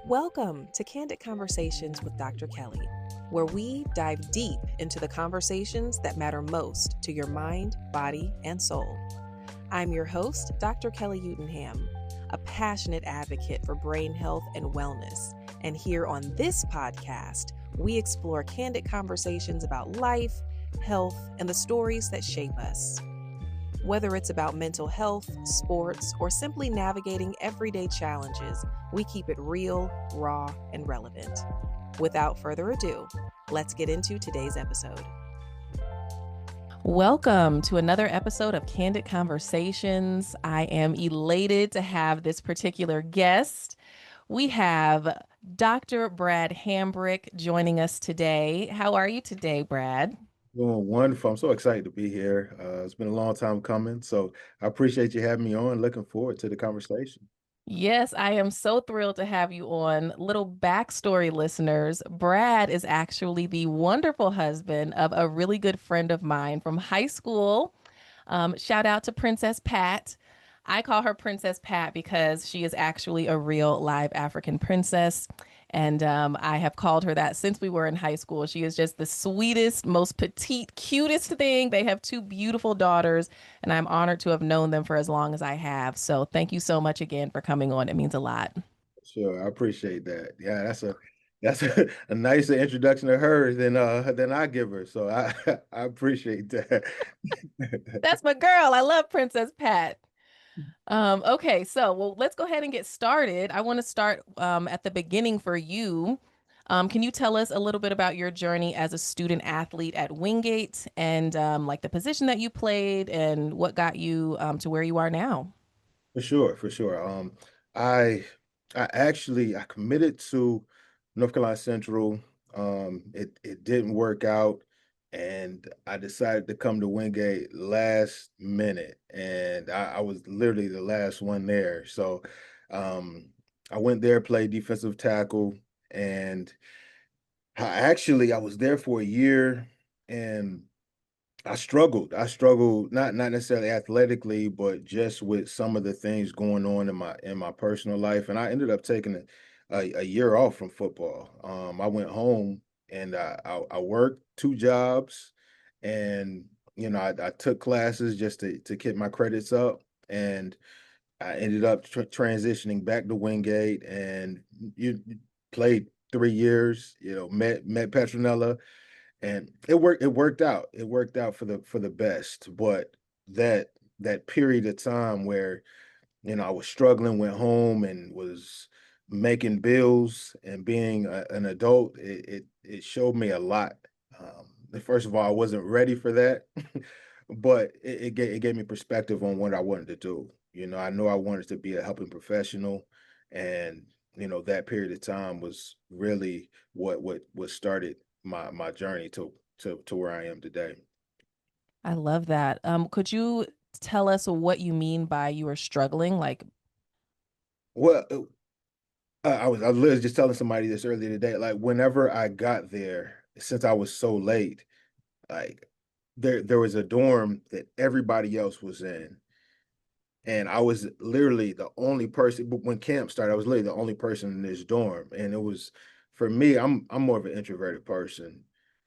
Welcome to Candid Conversations with Dr. Kelly, where we dive deep into the conversations that matter most to your mind, body, and soul. I'm your host, Dr. Kelly Utenham, a passionate advocate for brain health and wellness. And here on this podcast, we explore candid conversations about life, health, and the stories that shape us. Whether it's about mental health, sports, or simply navigating everyday challenges, we keep it real, raw, and relevant. Without further ado, let's get into today's episode. Welcome to another episode of Candid Conversations. I am elated to have this particular guest. We have Dr. Brad Hambric joining us today. How are you today, Brad? Doing wonderful. I'm so excited to be here. It's been a long time coming, so I appreciate you having me on. Looking forward to the conversation. Yes, I am so thrilled to have you on. Little backstory, listeners. Brad is actually the wonderful husband of a really good friend of mine from high school. Shout out to Princess Pat. I call her Princess Pat because she is actually a real live African princess. And I have called her that since we were in high school. She is just the sweetest, most petite, cutest thing. They have two beautiful daughters, and I'm honored to have known them for as long as I have. So thank you so much again for coming on. It means a lot. Sure, I appreciate that. Yeah, that's a nicer introduction to her than I give her. So I I appreciate that. That's my girl. I love Princess Pat. Okay, so well, let's go ahead and get started. I want to start at the beginning for you. Can you tell us a little bit about your journey as a student athlete at Wingate and like the position that you played and what got you to where you are now? For sure, for sure. I I committed to North Carolina Central. It didn't work out, and I decided to come to Wingate last minute, and I was literally the last one there. So, um, I went there, played defensive tackle, and I was there for a year, and I struggled. I struggled not necessarily athletically, but just with some of the things going on in my personal life. And I ended up taking a year off from football. I went home and I worked two jobs, and I took classes just to get my credits up, and I ended up transitioning back to Wingate, and you played 3 years. Met Petronella, and it worked out. It worked out for the best. But that that period of time where I was struggling, went home and was making bills and being an adult, it showed me a lot. First of all, I wasn't ready for that, but it gave me perspective on what I wanted to do. I know I wanted to be a helping professional, and that period of time was really what started my journey to where I am today. I love that. Could you tell us what you mean by you were struggling? Like, Well, I was literally just telling somebody this earlier today. Like whenever I got there, since I was so late, like there was a dorm that everybody else was in, and I was literally the only person. But when camp started, I was literally the only person in this dorm, and it was for me. I'm more of an introverted person,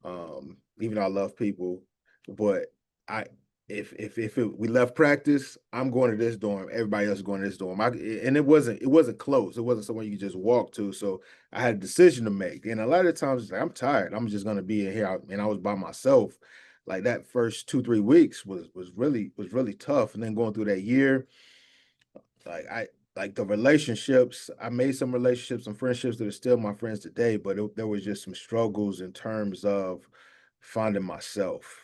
even though I love people, but I we left practice, I'm going to this dorm. Everybody else is going to this dorm. And it wasn't close. It wasn't somewhere you could just walk to. So I had a decision to make, and a lot of times it's like, I'm tired. I'm just going to be in here, and I was by myself. Like that first 2 3 weeks was really tough, and then going through that year, like the relationships, I made some relationships and friendships that are still my friends today, but there was just some struggles in terms of finding myself,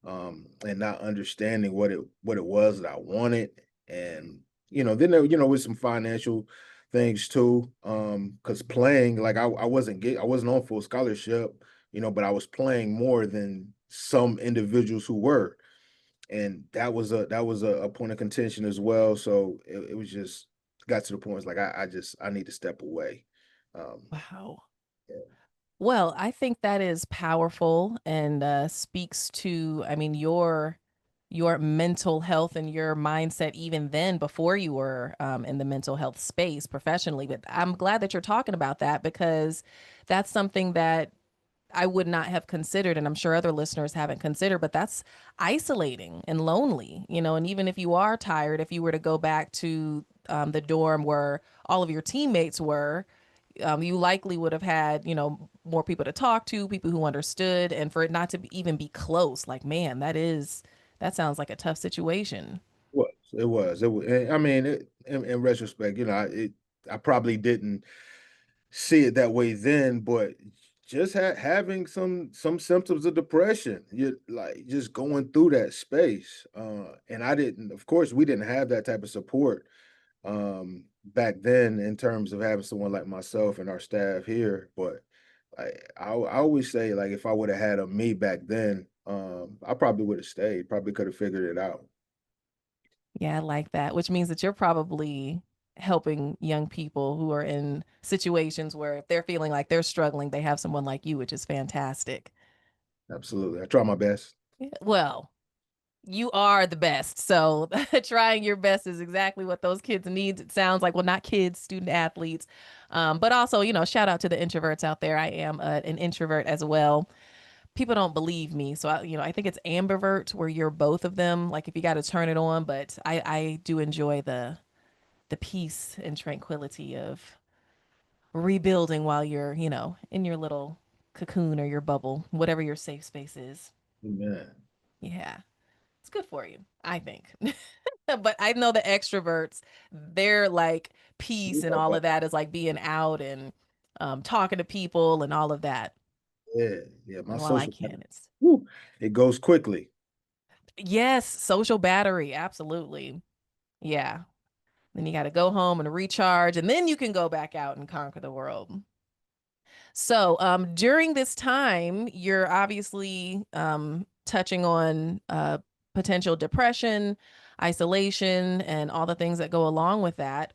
and not understanding what it was that I wanted. And then there, with some financial things too. Because playing, like I wasn't on full scholarship, but I was playing more than some individuals who were, and that was a point of contention as well. So it was just got to the point. It's like I need to step away. Um, wow. yeah. Well, I think that is powerful and speaks to, I mean, your your mental health and your mindset even then before you were in the mental health space professionally. But I'm glad that you're talking about that because that's something that I would not have considered, and I'm sure other listeners haven't considered, but that's isolating and lonely, And even if you are tired, if you were to go back to the dorm where all of your teammates were, you likely would have had, more people to talk to, people who understood, and for it not to even be close. Like, man, that sounds like a tough situation. It was. I mean, in retrospect, I probably didn't see it that way then, but just having some symptoms of depression, you like just going through that space. And I didn't, of course, we didn't have that type of support back then in terms of having someone like myself and our staff here. But I always say, like, if I would have had a me back then, I probably would have stayed, probably could have figured it out. Yeah, I like that, which means that you're probably helping young people who are in situations where if they're feeling like they're struggling, they have someone like you, which is fantastic. Absolutely. I try my best. Yeah, well, you are the best. So trying your best is exactly what those kids need. It sounds like, well, not kids, student athletes. But also, shout out to the introverts out there. I am an introvert as well. People don't believe me. So, I think it's ambivert where you're both of them. Like if you got to turn it on, but I do enjoy the peace and tranquility of rebuilding while you're, in your little cocoon or your bubble, whatever your safe space is. Amen. Yeah. It's good for you, I think. But I know the extroverts, they're like peace and all of that is like being out and talking to people and all of that. Yeah, yeah. My And while I social can, it's whew, it goes quickly. yes, social battery, absolutely. Yeah. Then you got to go home and recharge, and then you can go back out and conquer the world. So, during this time, you're obviously touching on potential depression, isolation, and all the things that go along with that.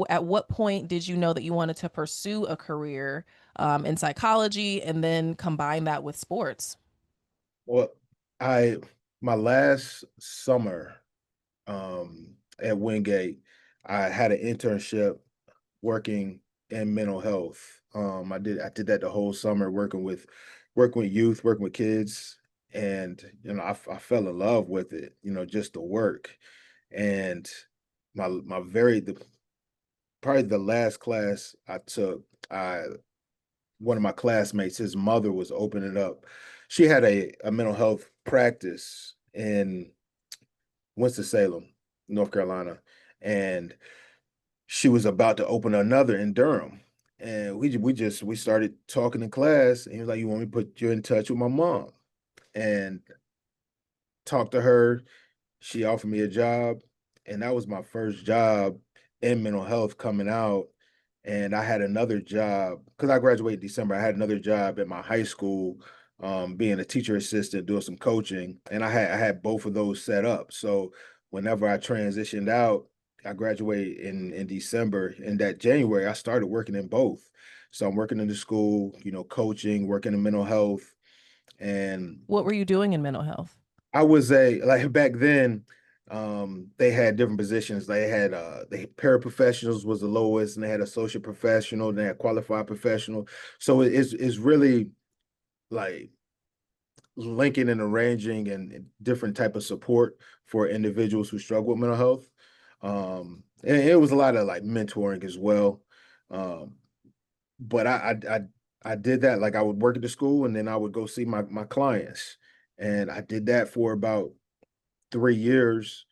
At what point did you know that you wanted to pursue a career in psychology and then combine that with sports? Well, I my last summer at Wingate, I had an internship working in mental health. I did that the whole summer working with youth, working with kids, and I fell in love with it. Just the work and my very the probably the last class I took. I One of my classmates, his mother was opening up. She had a mental health practice in Winston-Salem, North Carolina, and she was about to open another in Durham. And we started talking in class, and he was like, "You want me to put you in touch with my mom?" And talked to her. She offered me a job, and that was my first job in mental health coming out. And I had another job because I graduated December. I had another job at my high school, being a teacher assistant, doing some coaching, and I had both of those set up. So whenever I transitioned out, I graduated in December. In that January, I started working in both. So I'm working in the school, coaching, working in mental health, and What were you doing in mental health? I was a like back then, they had different positions. They paraprofessionals was the lowest, and they had associate professional, and they had qualified professional. So it's really like linking and arranging and different type of support for individuals who struggle with mental health. And it was a lot of like mentoring as well. Um, but I did that. Like I would work at the school, and then I would go see my clients, and I did that for about 3 years.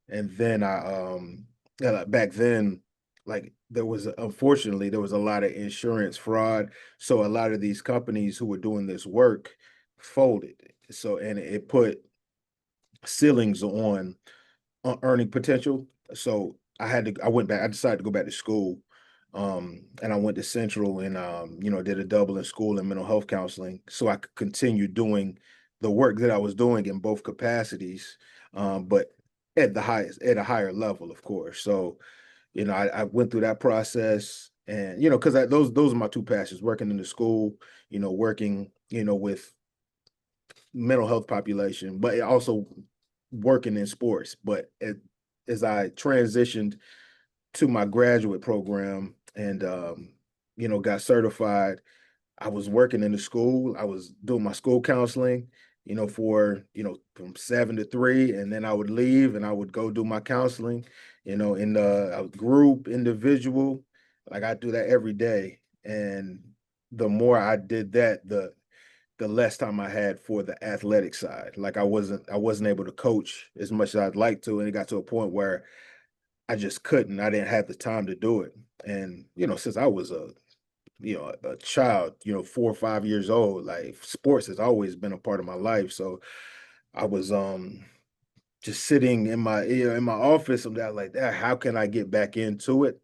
And then yeah, like, back then, like unfortunately there was a lot of insurance fraud. So a lot of these companies who were doing this work folded. So and it put ceilings on earning potential. So I went back, I decided to go back to school. And I went to Central and did a double in school in mental health counseling so I could continue doing the work that I was doing in both capacities, but at a higher level, of course. So, I went through that process and, because those are my two passions, working in the school, working, with mental health population, but also working in sports. But as I transitioned to my graduate program and got certified, I was working in the school. I was doing my school counseling, for from 7 to 3, and then I would leave and I would go do my counseling, in the group, individual. Like I do that every day, and the more I did that, the less time I had for the athletic side. Like I wasn't able to coach as much as I'd like to, and it got to a point where I just couldn't. I didn't have the time to do it. And since I was a child, 4 or 5 years old, like sports has always been a part of my life. So I was just sitting in my office and that like that. How can I get back into it?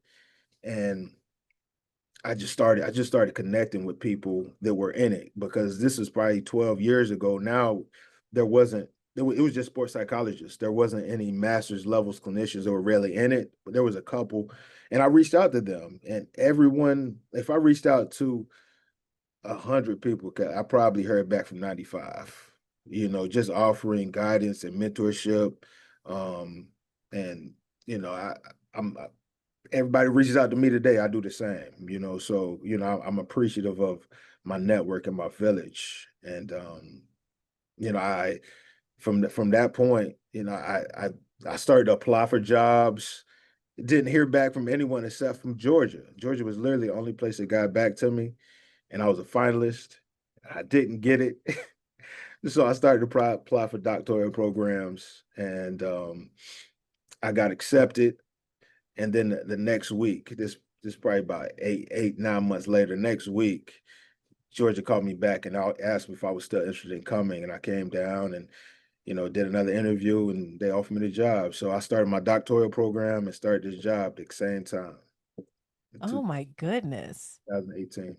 And I just started connecting with people that were in it, because this is probably 12 years ago. Now there wasn't it was just sports psychologists. There wasn't any master's levels clinicians that were really in it, but there was a couple. And I reached out to them, and everyone, if I reached out to 100 people, I probably heard back from 95, just offering guidance and mentorship. Um, and I'm everybody reaches out to me today. I do the same, so I'm appreciative of my network and my village. And I from that point, I started to apply for jobs. Didn't hear back from anyone except from Georgia. Georgia was literally the only place that got back to me, and I was a finalist. I didn't get it. So I started to apply for doctoral programs, and I got accepted. And then the next week, this probably about 9 months later, next week, Georgia called me back and asked me if I was still interested in coming. And I came down and, did another interview, and they offered me the job. So I started my doctoral program and started this job at the same time in Oh my goodness. 2018.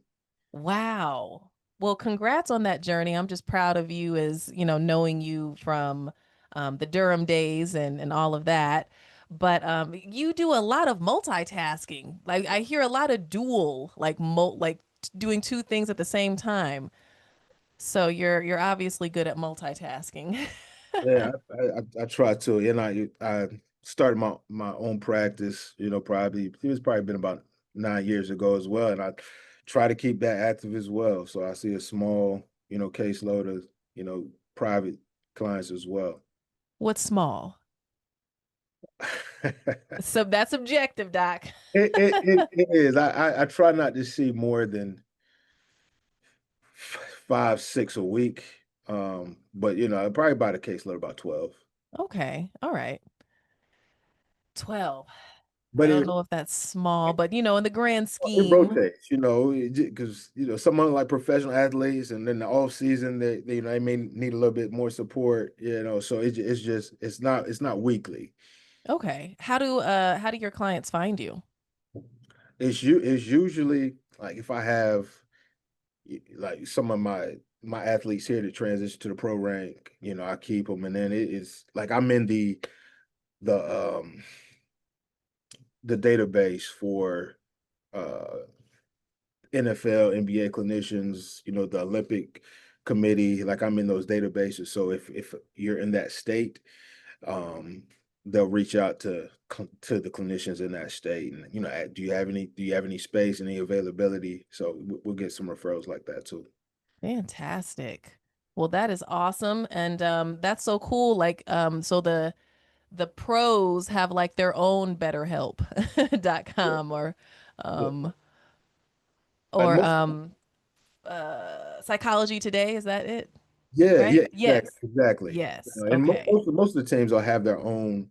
Wow. Well, congrats on that journey. I'm just proud of you as, knowing you from the Durham days and all of that. But you do a lot of multitasking. Like I hear a lot of dual, doing two things at the same time. So you're obviously good at multitasking. Yeah, I try to, and I started my own practice. Probably it was probably been about 9 years ago as well, and I try to keep that active as well. So I see a small, caseload of private clients as well. What's small? So that's objective, Doc. It is. I try not to see more than 5, 6 a week. But probably about a caseload about 12. Okay. All right. 12. I But don't it know if that's small, but in the grand It scheme, rotates, because someone like professional athletes, and then the off season, they may need a little bit more support, So it's not weekly. okay. How do your clients find you? It's usually like if I have like some of my athletes here to transition to the pro rank, I keep them, and then it's like I'm in the the database for uh NFL, NBA clinicians, the Olympic committee, like I'm in those databases. So if you're in that state, um, they'll reach out to the clinicians in that state, and do you have any space, any availability? So we'll get some referrals like that too. Fantastic. Well, that is awesome. And that's so cool. So the pros have like their own Yeah, BetterHelp.com yeah. um Like or most, Psychology Today, is that it? yeah, Right? yeah, exactly, Yes. exactly. Yes. And Okay. most of the teams will have their own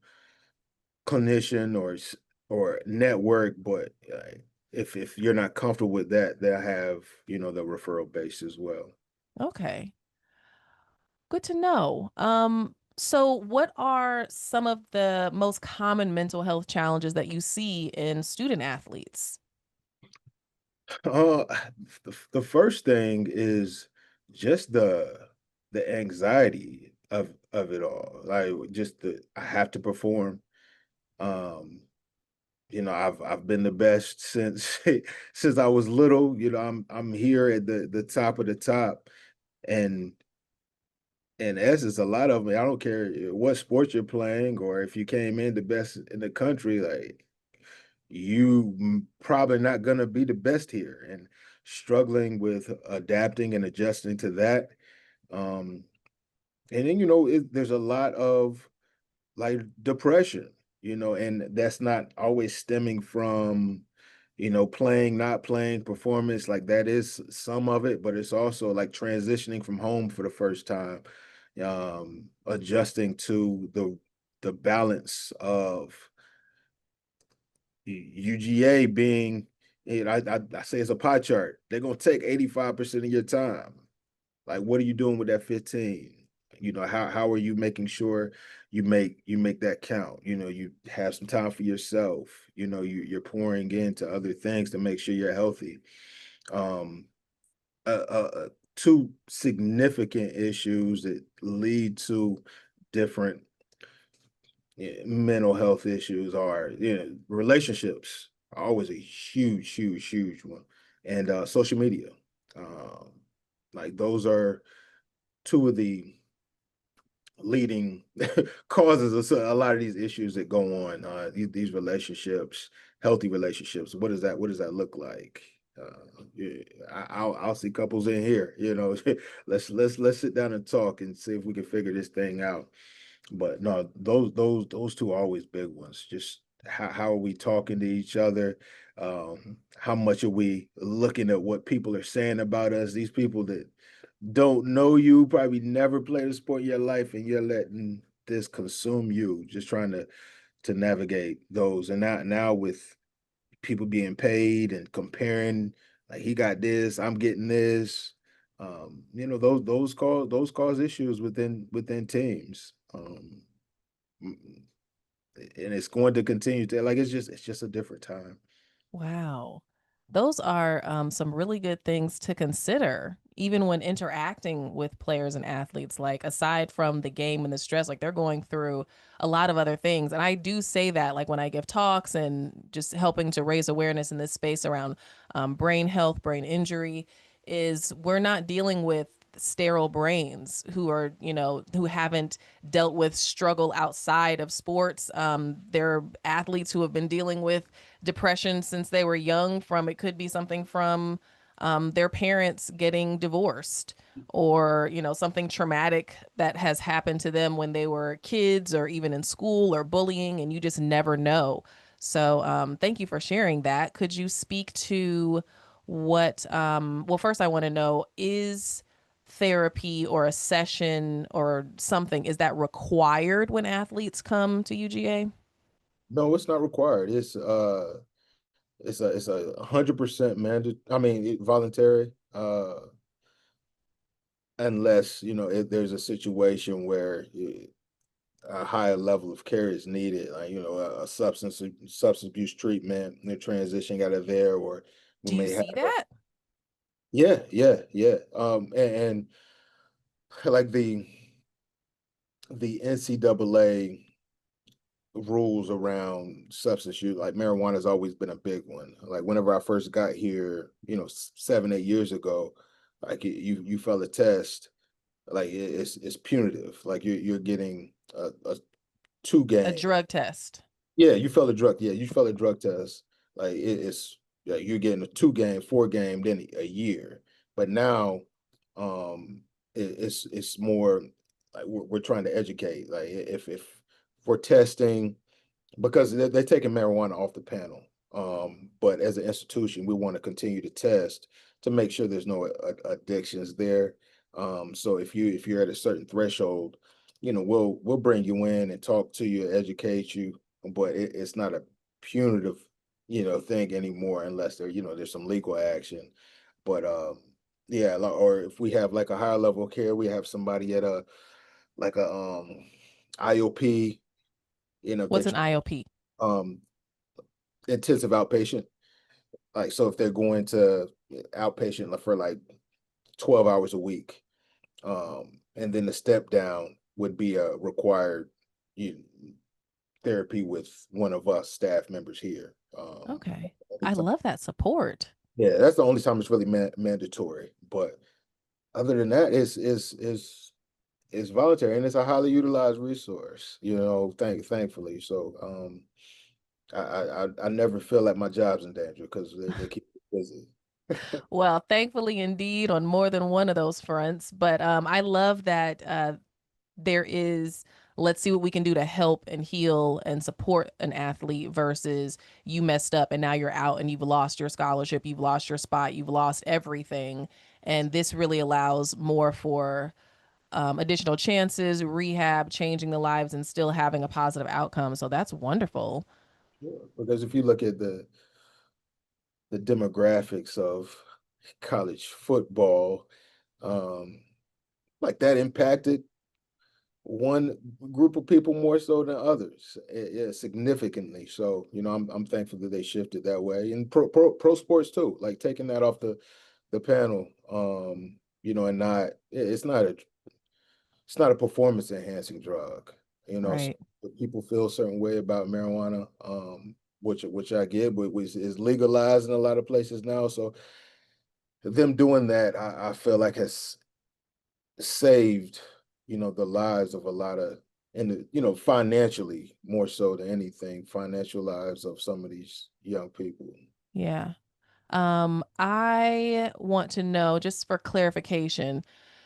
clinician or network, but if you're not comfortable with that, they'll have the referral base as well. Okay. Good to know. So what are some of the most common mental health challenges that you see in student athletes? Uh, the first thing is just the anxiety of it all. Like just the I have to perform. Um, I've been the best since since I was little. I'm here at the top of the top, and in essence, a lot of them, I don't care what sport you're playing or if you came in the best in the country, like probably not going to be the best here, and struggling with adapting and adjusting to that. Um, and then, there's a lot of like depression, and that's not always stemming from, playing, not playing, performance. Like that is some of it, but it's also like transitioning from home for the first time, adjusting to the balance of UGA being, I say it's a pie chart. They're gonna take 85% of your time. Like, what are you doing with that 15? How are you making sure you make that count? You have some time for yourself. You're pouring into other things to make sure you're healthy. Um, Two significant issues that lead to different mental health issues are, relationships are always a huge, huge, huge one, and social media. Um, like those are two of the leading causes of a lot of these issues that go on. These relationships, healthy relationships. What does that look like? Yeah, I'll see couples in here. Let's sit down and talk and see if we can figure this thing out. But no, those two are always big ones. Just how are we talking to each other? How much are we looking at what people are saying about us? These people that don't know you, probably never played a sport in your life, and you're letting this consume you, just trying to navigate those. And now with people being paid and comparing, like he got this, I'm getting this. Those cause issues within teams. And it's going to continue to, like, it's just a different time. Wow. Those are some really good things to consider, even when interacting with players and athletes. Like, aside from the game and the stress, like, they're going through a lot of other things. And I do say that, like, when I give talks and just helping to raise awareness in this space around brain health, brain injury, is we're not dealing with sterile brains who are, who haven't dealt with struggle outside of sports. They're athletes who have been dealing with depression since they were young. From, it could be something from their parents getting divorced, or something traumatic that has happened to them when they were kids, or even in school, or bullying, and you just never know. So thank you for sharing that. Could you speak to what well, first I want to know, is therapy or a session or something, is that required when athletes come to UGA? No, it's not required. It's a 100% mandate. I mean, voluntary. Unless if there's a situation where a higher level of care is needed, like a substance abuse treatment, the transition out of there, or we Do you may have see that? yeah, yeah, yeah. And like the NCAA rules around substance use, like marijuana has always been a big one. Like whenever I first got here, 7, 8 years ago, like you fail a test, like it's punitive. Like you're getting a two A game. drug test. Yeah, you fail a drug. Yeah, you fail a drug test. Like it's yeah, you're getting a 2 game, 4 game, then a year. But now, it's more like we're trying to educate. Like if we're testing, because they're taking marijuana off the panel. But as an institution, we want to continue to test to make sure there's no addictions there. So if you're at a certain threshold, we'll bring you in and talk to you, educate you, but it's not a punitive, thing anymore unless there's some legal action. But yeah, or if we have like a higher level of care, we have somebody at a like a IOP, What's that an IOP? um intensive outpatient. Like, so if they're going to outpatient for like 12 hours a week, and then the step down would be a required you, therapy with one of us staff members here. Okay. Only I time- love that support. yeah, that's the only time it's really mandatory. But other than that, it's it's voluntary and it's a highly utilized resource, thankfully. So I never feel like my job's in danger because they keep me busy. Well, thankfully, indeed, on more than one of those fronts. But I love that there is, let's see what we can do to help and heal and support an athlete versus you messed up and now you're out and you've lost your scholarship, you've lost your spot, you've lost everything. And this really allows more for additional chances, rehab, changing the lives, and still having a positive outcome. So that's wonderful. Sure. Because if you look at the demographics of college football, um, like that impacted one group of people more so than others, yeah, significantly. So, I'm thankful that they shifted that way, and pro sports too, like taking that off the panel, and not it's not a performance enhancing drug. So Right. people feel a certain way about marijuana, which I get, but which is legalized in a lot of places now. So them doing that, I feel like has saved, the lives of a lot of, and financially more so than anything, financial lives of some of these young people. Yeah. I want to know, just for clarification,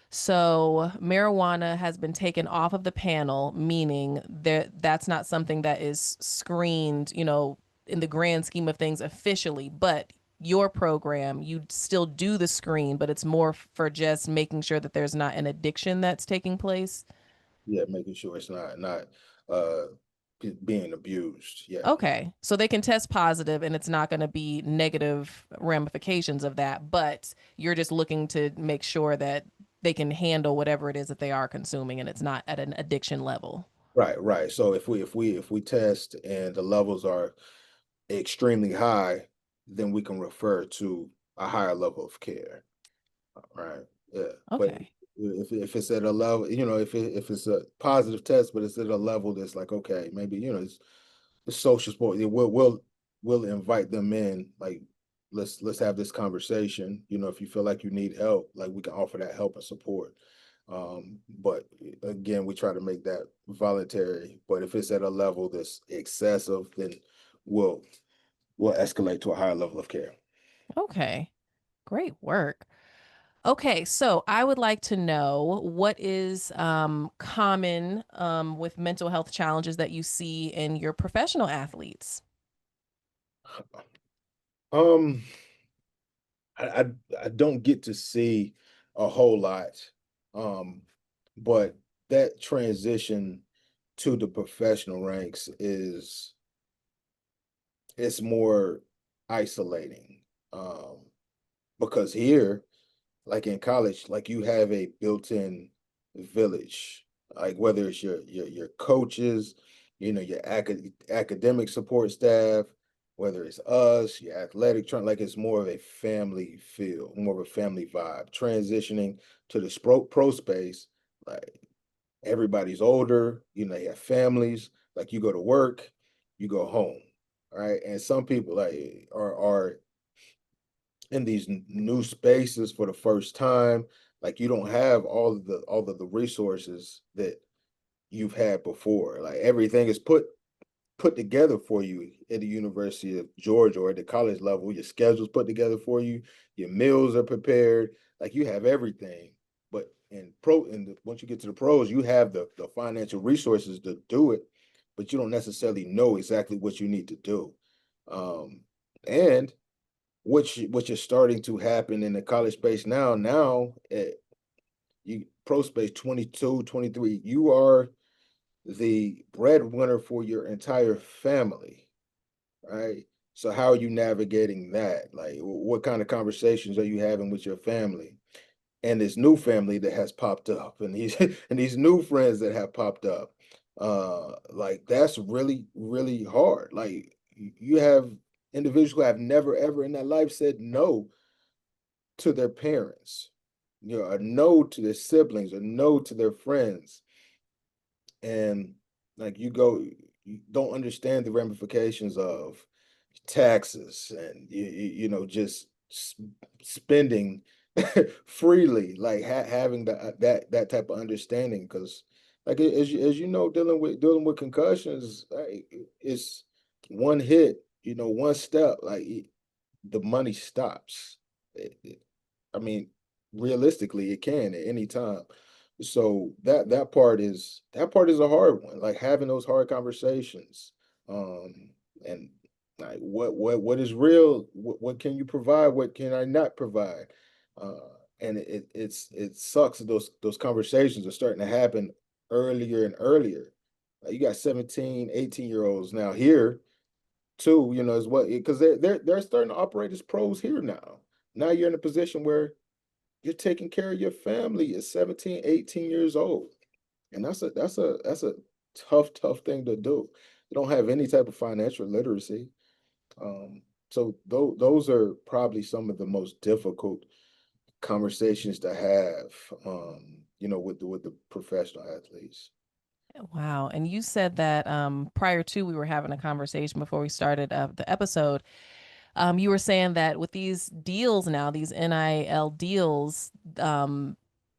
so marijuana has been taken off of the panel, meaning that's not something that is screened, in the grand scheme of things officially, but your program, you still do the screen, but it's more for just making sure that there's not an addiction that's taking place. Yeah, making sure it's not uh being abused. Yeah. Okay. So they can test positive and it's not going to be negative ramifications of that, but you're just looking to make sure that they can handle whatever it is that they are consuming and it's not at an addiction level. Right, right. So if we test and the levels are extremely high, then we can refer to a higher level of care. Right. Yeah. But Okay. if it's at a level, if it's a positive test, but it's at a level that's like, okay, maybe, it's social support. We'll invite them in. Like, let's have this conversation. If you feel like you need help, like we can offer that help and support. But again, we try to make that voluntary. But if it's at a level that's excessive, then we'll we'll escalate to a higher level of care. Okay. Great work. Okay, so I would like to know what is common with mental health challenges that you see in your professional athletes. Um, I I don't get to see a whole lot, um, but that transition to the professional ranks is it's more isolating, because here, like in college, like you have a built-in village, like whether it's your coaches, your academic support staff, whether it's us, your athletic train, like it's more of a family feel, more of a family vibe. Transitioning to the pro space, like everybody's older, they have families, like you go to work, you go home, right? And some people like are in these new spaces for the first time. Like you don't have all of the resources that you've had before. Like everything is put together for you at the University of Georgia or at the college level. Your schedule's put together for you. Your meals are prepared. Like you have everything. But once you get to the pros, you have the financial resources to do it, but you don't necessarily know exactly what you need to do. Um, and which is starting to happen in the college space now at you pro space 22, 23, you are the breadwinner for your entire family, right? So how are you navigating that? Like what kind of conversations are you having with your family and this new family that has popped up and these and these new friends that have popped up? Like that's really really hard. Like you have individuals who have never ever in their life said no to their parents, a no to their siblings, a no to their friends. And like you don't understand the ramifications of taxes and just spending freely, like having that type of understanding. Because like as you know, dealing with concussions, like, it's one hit, one step, like the money stops. I mean, realistically, it can at any time. So that part is a hard one, like having those hard conversations. And like what is real? What can you provide? What can I not provide? And it sucks that those conversations are starting to happen earlier and earlier. You got 17, 18-year-olds now here too, is what, because they're starting to operate as pros here now. Now you're in a position where you're taking care of your family at 17, 18 years old. And that's a tough thing to do. You don't have any type of financial literacy. Um, so those are probably some of the most difficult conversations to have, with the professional athletes. Wow. And you said that prior to we were having a conversation before we started the episode, you were saying that with these deals now, these NIL deals,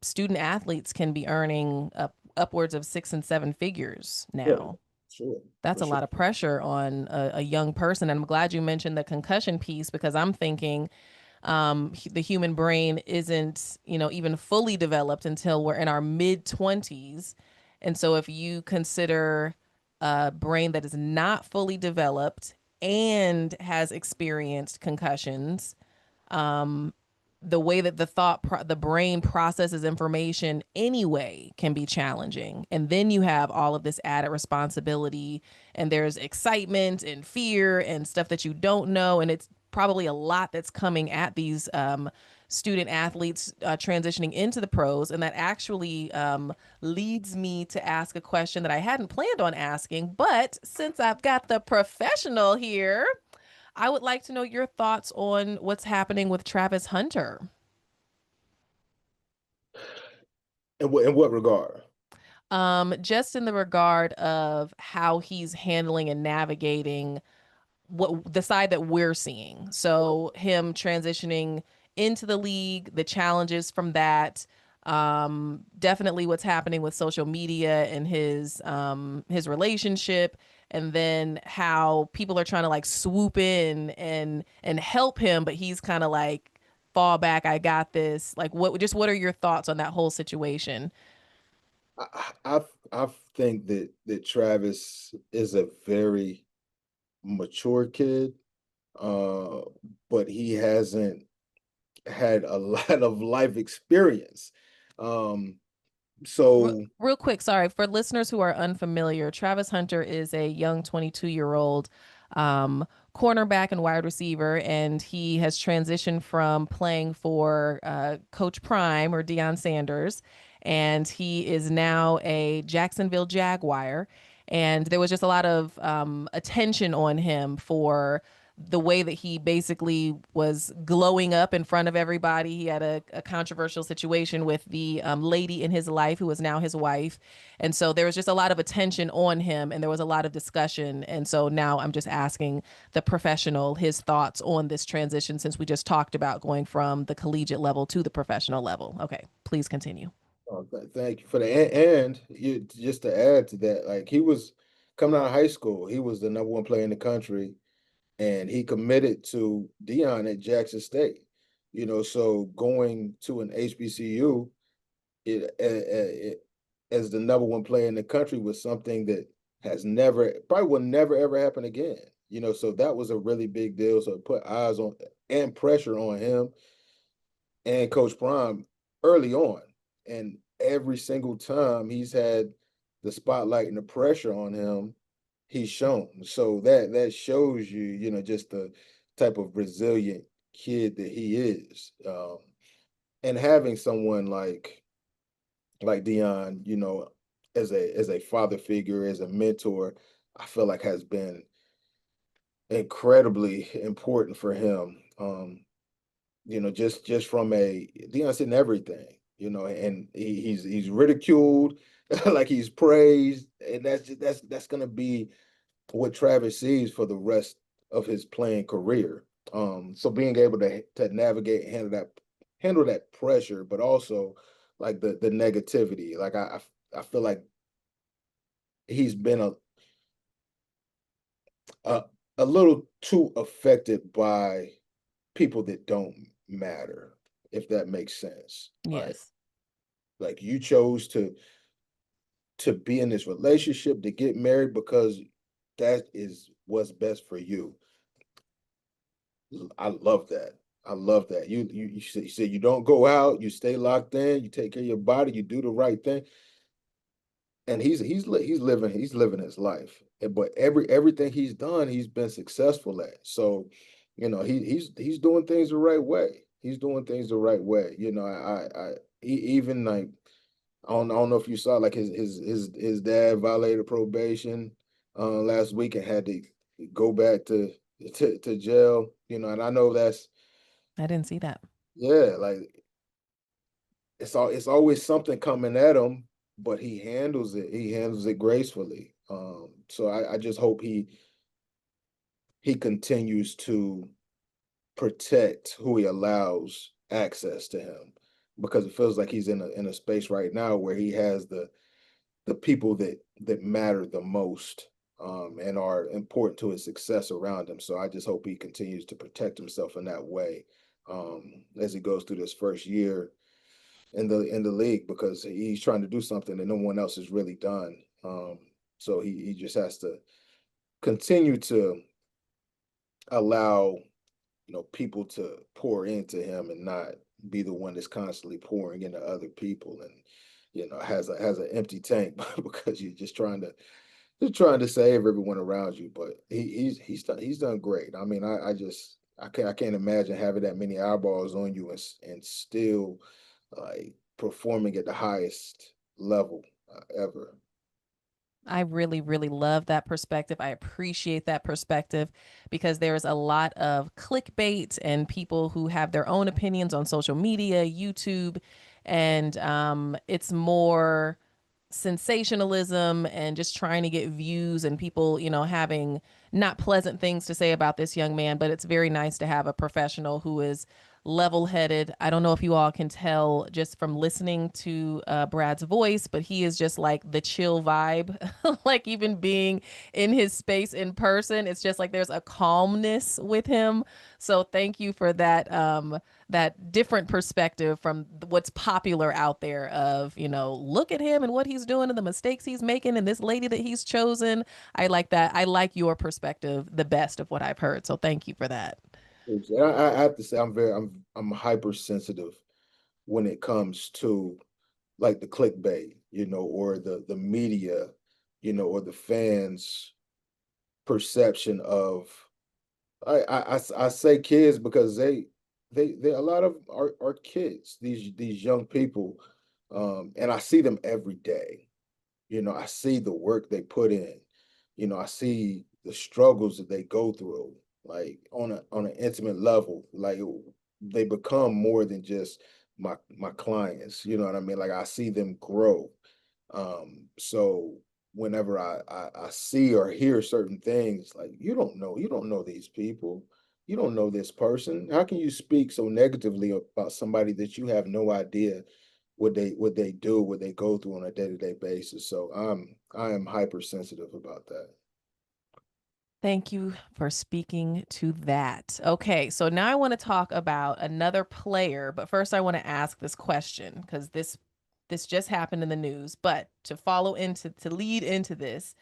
student athletes can be earning upwards of 6 and 7 figures Yeah, now. sure, That's for a sure. lot of pressure on a young person. And I'm glad you mentioned the concussion piece because I'm thinking the human brain isn't, even fully developed until we're in our mid 20s. And so if you consider a brain that is not fully developed and has experienced concussions, the way that the brain processes information anyway can be challenging, and then you have all of this added responsibility, and there's excitement and fear and stuff that you don't know, and it's probably a lot that's coming at these student athletes transitioning into the pros. And that actually leads me to ask a question that I hadn't planned on asking, but since I've got the professional here, I would like to know your thoughts on what's happening with Travis Hunter. In what regard? Just in the regard of how he's handling and navigating what the side that we're seeing. So him transitioning into the league, the challenges from that, definitely what's happening with social media and his relationship, and then how people are trying to like swoop in and help him, but he's kind of like fall back, I got this. Like what are your thoughts on that whole situation? I think that Travis is a very mature kid, uh, but he hasn't had a lot of life experience. Um, so Real quick, sorry, for listeners who are unfamiliar, Travis Hunter is a young 22-year-old cornerback and wide receiver, and he has transitioned from playing for Coach Prime or Deion Sanders, and he is now a Jacksonville Jaguar. And there was just a lot of attention on him for the way that he basically was glowing up in front of everybody. He had a controversial situation with the lady in his life who is now his wife. And so there was just a lot of attention on him and there was a lot of discussion. And so now I'm just asking the professional his thoughts on this transition since we just talked about going from the collegiate level to the professional level. Okay, please continue. thank you for that. And just to add to that, like he was coming out of high school, he was the number one player in the country, and he committed to Dion at Jackson State. So going to an HBCU, it as the number one player in the country was something that has never, probably will never ever happen again. So that was a really big deal. So it put eyes on and pressure on him and Coach Prime early on. And every single time he's had the spotlight and the pressure on him, he's shown. So that shows you, just the type of resilient kid that he is. And having someone like Dion, as a father figure, as a mentor, I feel like has been incredibly important for him. Just from Dion's in everything, and he's ridiculed, like he's praised, and that's gonna be what Travis sees for the rest of his playing career. So being able to navigate handle that pressure, but also like the negativity. Like I feel like he's been a a little too affected by people that don't matter, if that makes sense. Yes. Like you chose to be in this relationship, to get married because that is what's best for you. I love that. I love that. You say you don't go out, you stay locked in, you take care of your body, you do the right thing, and he's living his life. But everything he's done, he's been successful at. So, he's doing things the right way. He's doing things the right way. Even like I don't know if you saw like his dad violated probation last week and had to go back to jail. And I know that's I didn't see that. yeah, like it's always something coming at him, but he handles it. He handles it gracefully. So I just hope he continues to protect who he allows access to him because it feels like he's in a space right now where he has the people that matter the most and are important to his success around him. So I just hope he continues to protect himself in that way as he goes through this first year in the league because he's trying to do something that no one else has really done. So he just has to continue to allow people to pour into him and not be the one that's constantly pouring into other people and has an empty tank because you're just trying to save everyone around you. But he's done great. I mean, I can't imagine having that many eyeballs on you and still like performing at the highest level ever. I really, really love that perspective. I appreciate that perspective because there's a lot of clickbait and people who have their own opinions on social media, YouTube, and it's more sensationalism and just trying to get views and people, having not pleasant things to say about this young man. But it's very nice to have a professional who is level headed. I don't know if you all can tell just from listening to Brad's voice, but he is just like the chill vibe. Like even being in his space in person, it's just like there's a calmness with him. So thank you for that different perspective from what's popular out there of, look at him and what he's doing and the mistakes he's making and this lady that he's chosen. I like that. I like your perspective the best of what I've heard. So thank you for that. I have to say I'm hypersensitive when it comes to like the clickbait, or the media, or the fans' perception of I say kids because they a lot of are kids, these young people, and I see them every day. I see the work they put in. I see the struggles that they go through, like on an intimate level. Like they become more than just my clients. You know what I mean? Like I see them grow. So whenever I see or hear certain things, like you don't know these people. You don't know this person. How can you speak so negatively about somebody that you have no idea what they do, what they go through on a day-to-day basis? So I am hypersensitive about that. Thank you for speaking to that. Okay, so now I want to talk about another player, but first I want to ask this question because this just happened in the news. But to lead into this,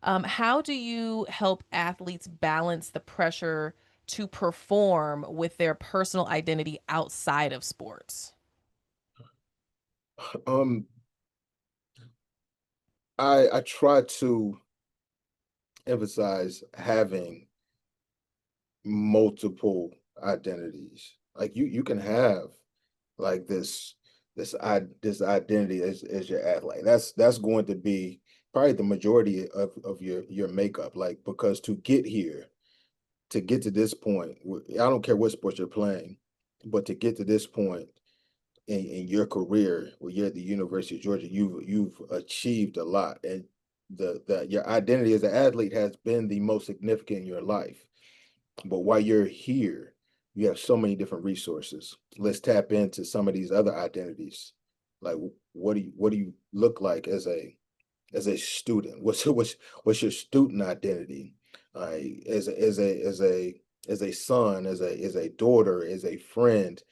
how do you help athletes balance the pressure to perform with their personal identity outside of sports? Um, I try to emphasize having multiple identities. Like you can have like this identity as your athlete. That's going to be probably the majority of your makeup. Like because to get to this point, I don't care what sport you're playing, but to get to this point in your career where you're at the University of Georgia, you've achieved a lot, and the your identity as an athlete has been the most significant in your life. But while you're here, you have so many different resources. Let's tap into some of these other identities. Like, what do you look like as a student? What's your student identity? As a son, as a daughter, as a friend,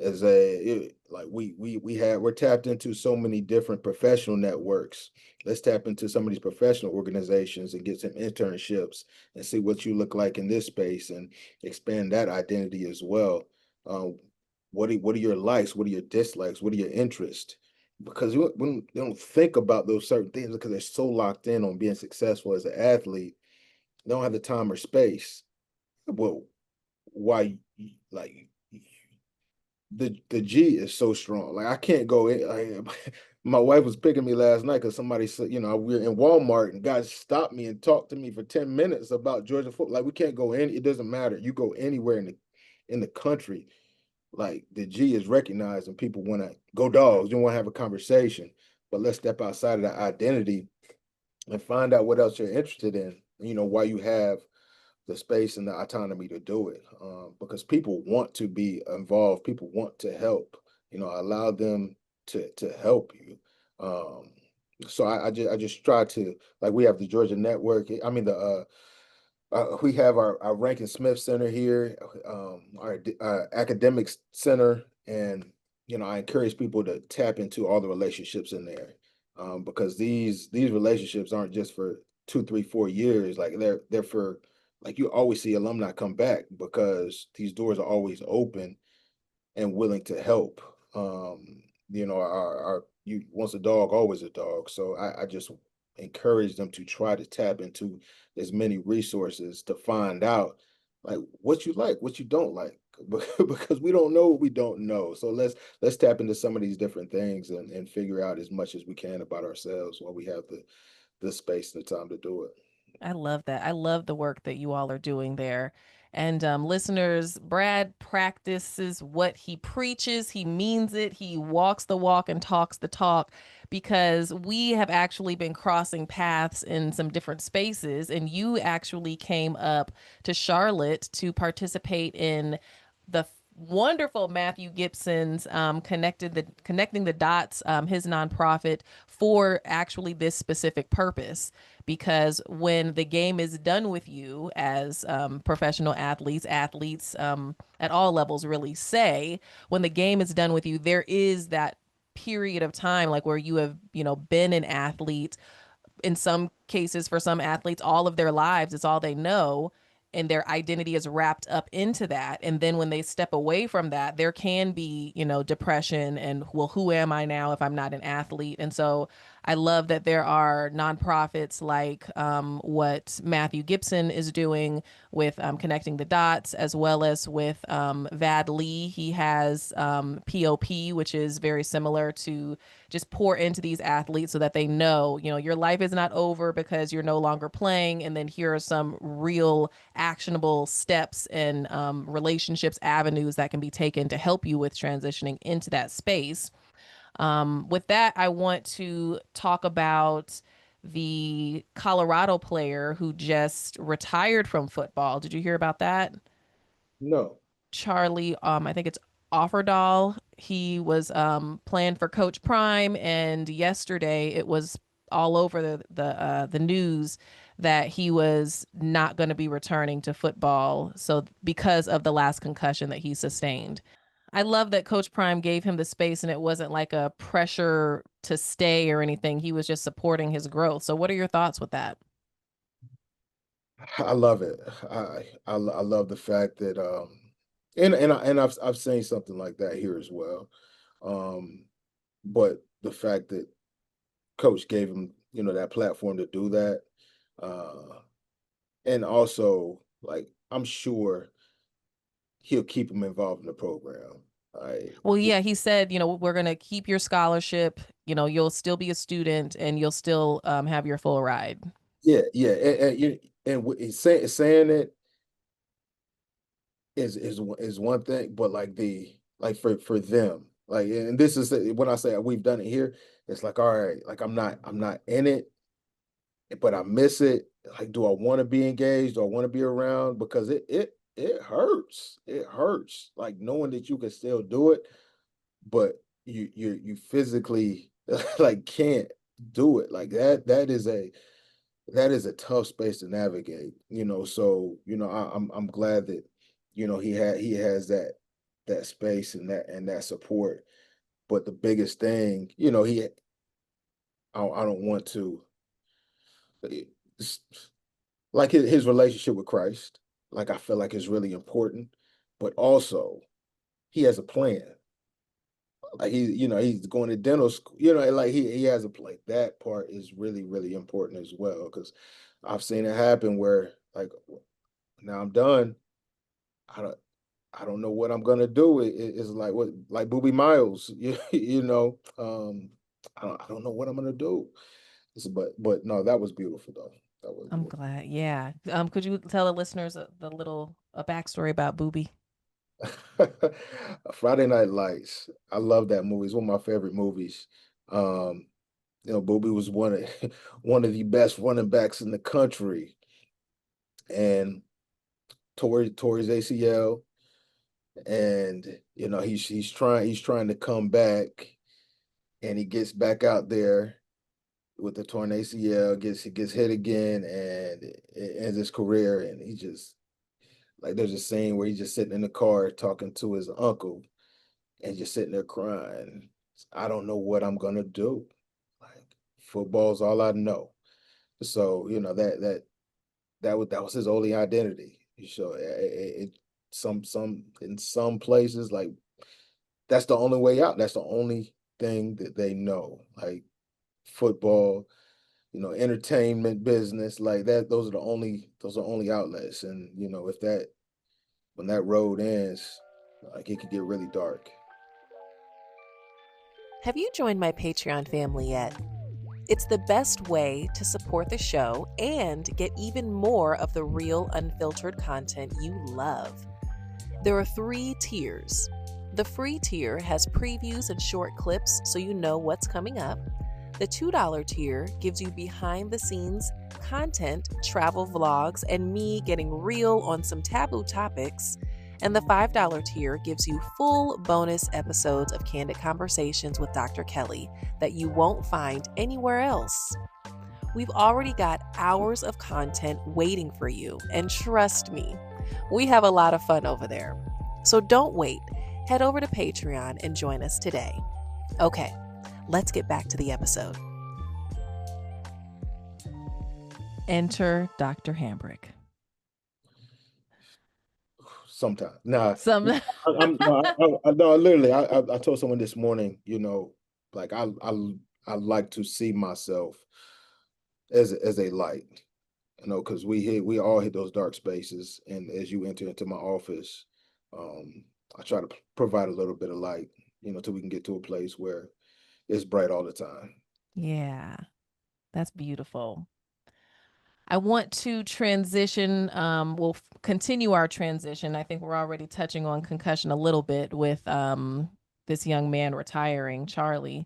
like we're tapped into so many different professional networks. Let's tap into some of these professional organizations and get some internships and see what you look like in this space and expand that identity as well. Um, what are your likes? What are your dislikes? What are your interests? Because when they don't think about those certain things because they're so locked in on being successful as an athlete, they don't have the time or space. Well, why like the G is so strong. Like I can't go in. Like, my wife was picking me last night because somebody said, we were in Walmart and guys stopped me and talked to me for 10 minutes about Georgia football. Like we can't go in. It doesn't matter. You go anywhere in the country, like the G is recognized and people want to go dogs. You want to have a conversation, but let's step outside of that identity and find out what else you're interested in. Why you have the space and the autonomy to do it, because people want to be involved. People want to help. Allow them to help you. Um, so I just try to, like, we have the Georgia Network. I mean we have our Rankin Smith Center here, our academics center, and I encourage people to tap into all the relationships in there, because these relationships aren't just for 2, 3, 4 years. Like they're for, like, you always see alumni come back because these doors are always open and willing to help. Our you once a dog, always a dog. So I just encourage them to try to tap into as many resources to find out what you like, what you don't like, because we don't know what we don't know. So let's tap into some of these different things and figure out as much as we can about ourselves while we have the space and the time to do it. I love that. I love the work that you all are doing there. And listeners, Brad practices what he preaches. He means it. He walks the walk and talks the talk, because we have actually been crossing paths in some different spaces. And you actually came up to Charlotte to participate in the wonderful Matthew Gibson's connecting the dots, his nonprofit, for actually this specific purpose. Because when the game is done with you, as professional athletes at all levels really say, when the game is done with you, there is that period of time, like where you have been an athlete, in some cases for some athletes all of their lives, it's all they know, and their identity is wrapped up into that. And then when they step away from that, there can be depression and, well, who am I now if I'm not an athlete? And so I love that there are nonprofits like what Matthew Gibson is doing with connecting the dots, as well as with Vad Lee. He has POP, which is very similar to just pour into these athletes so that they know, your life is not over because you're no longer playing. And then here are some real actionable steps and relationships, avenues that can be taken to help you with transitioning into that space. With that, I want to talk about the Colorado player who just retired from football. Did you hear about that? No. Charlie, I think it's Offerdahl. He was playing for Coach Prime, and yesterday it was all over the news that he was not going to be returning to football. So because of the last concussion that he sustained. I love that Coach Prime gave him the space and it wasn't like a pressure to stay or anything. He was just supporting his growth. So what are your thoughts with that? I love it. I love the fact that I've seen something like that here as well. Um, but the fact that coach gave him, that platform to do that. Uh, and also, like, I'm sure he'll keep him involved in the program. I Well, yeah, he said, we're going to keep your scholarship. You'll still be a student and you'll still have your full ride. Yeah, yeah. Saying it is one thing, but like for them, like, and this is when I say we've done it here, it's like, all right, like I'm not in it, but I miss it. Like, do I want to be engaged? Do I want to be around? Because it hurts. It hurts. Like knowing that you can still do it, but you physically like can't do it. Like that is a tough space to navigate, So, I'm glad that, he has that space and that support. But the biggest thing, I don't want to it's like his relationship with Christ, like I feel like is really important, but also he has a plan. Like he's going to dental school, like he has a like that part is really, really important as well. Because I've seen it happen where like now I'm done. I don't I don't know what I'm gonna do. It's like what like Booby Miles, I don't know what I'm gonna do. But no, that was beautiful though. That was I'm glad. Yeah. Could you tell the listeners a backstory about Booby? beautiful. Friday Night Lights. I love that movie. It's one of my favorite movies. Um, Booby was one of one of the best running backs in the country, and tore his ACL, and he's trying to come back, and he gets back out there with the torn ACL, gets hit again, and it ends his career. And he just like there's a scene where he's just sitting in the car talking to his uncle, and just sitting there crying. I don't know what I'm gonna do. Like football's all I know. So that was his only identity. So some in some places like that's the only way out. That's the only thing that they know. Like football, entertainment business, like that. Those are only outlets. And if that when that road ends, like it could get really dark. Have you joined my Patreon family yet? It's the best way to support the show and get even more of the real, unfiltered content you love. There are 3 tiers. The free tier has previews and short clips so you know what's coming up. The $2 tier gives you behind the scenes content, travel vlogs, and me getting real on some taboo topics. And the $5 tier gives you full bonus episodes of Candid Conversations with Dr. Kelly that you won't find anywhere else. We've already got hours of content waiting for you, and trust me, we have a lot of fun over there. So don't wait. Head over to Patreon and join us today. Okay, let's get back to the episode. Enter Dr. Hambric. Sometimes, nah, Some I'm no, no, literally, I told someone this morning, like I like to see myself as a light, because we all hit those dark spaces, and as you enter into my office, I try to provide a little bit of light, till we can get to a place where it's bright all the time. Yeah, that's beautiful. I want to transition. We'll continue our transition. I think we're already touching on concussion a little bit with this young man retiring, Charlie.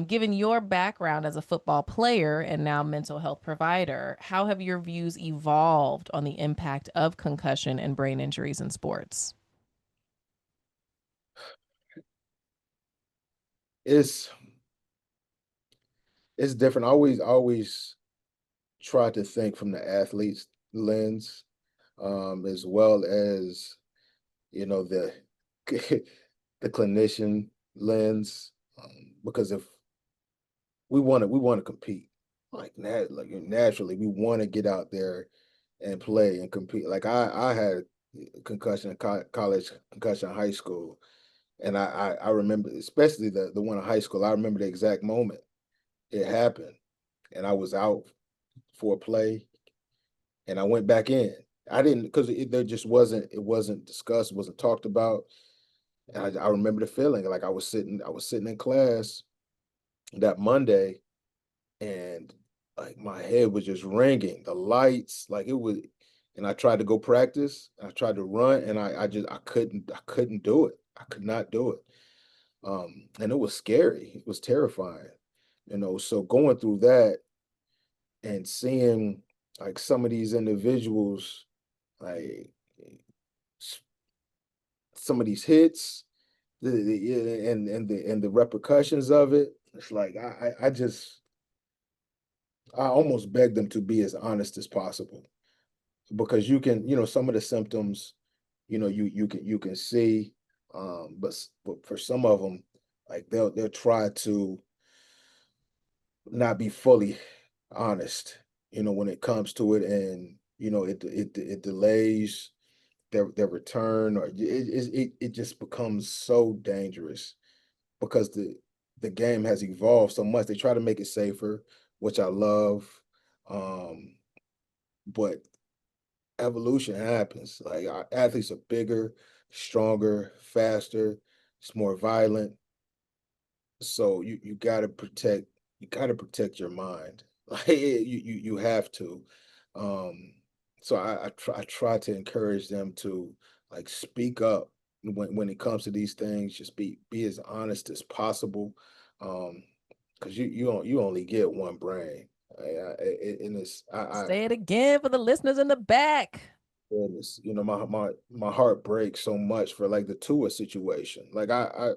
Given your background as a football player and now mental health provider, how have your views evolved on the impact of concussion and brain injuries in sports? It's it's different. I always try to think from the athlete's lens, as well as the the clinician lens, because if we want to compete, like naturally we want to get out there and play and compete. Like I had concussion in college, concussion in high school, and I remember, especially the one in high school. I remember the exact moment it happened, and I was out for a play, and I went back in. I didn't, because there just wasn't discussed, wasn't talked about. And I remember the feeling, like I was sitting in class that Monday, and like my head was just ringing, the lights, like it was. And I tried to go practice. I tried to run, and I couldn't do it. I could not do it. And it was scary. It was terrifying. So going through that and seeing like some of these individuals, like some of these hits, and the repercussions of it. It's like I almost beg them to be as honest as possible, because you can, some of the symptoms, you can see, but for some of them, like they'll try to not be fully honest, when it comes to it, and it delays their return, or it just becomes so dangerous, because the game has evolved so much. They try to make it safer, which I love, um, but evolution happens. Like, our athletes are bigger, stronger, faster, it's more violent. So you gotta protect your mind. Like, you have to. Um, so I try to encourage them to, like, speak up when it comes to these things. Just be as honest as possible. Um, because you only get one brain. And I Say it again for the listeners in the back. goodness, my heart breaks so much for, like, the Tua situation. Like, I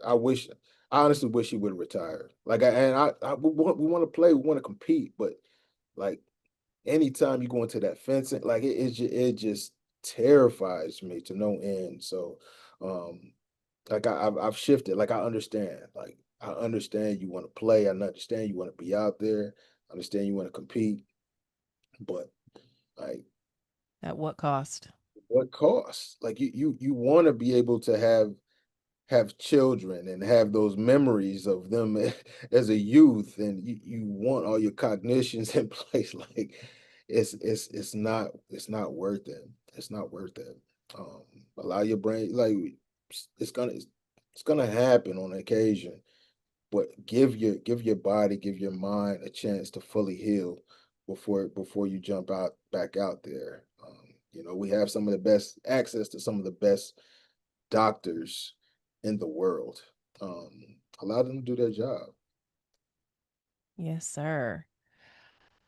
honestly wish he would have retired. Like, we want to play, we want to compete, but, like, anytime you go into that fencing, like, it just terrifies me to no end. So, um, like, I've shifted. Like, I understand. Like, I understand you want to play. I understand you want to be out there. I understand you want to compete, but, like, At what cost? what cost? Like, you want to be able to have children and have those memories of them as a youth, and you want all your cognitions in place. Like, it's not worth it. It's not worth it. Um, Allow your brain, like, it's gonna happen on occasion, but give your body, give your mind a chance to fully heal before you jump back out there. We have some of the best access to some of the best doctors in the world. Allow them to do their job. Yes, sir.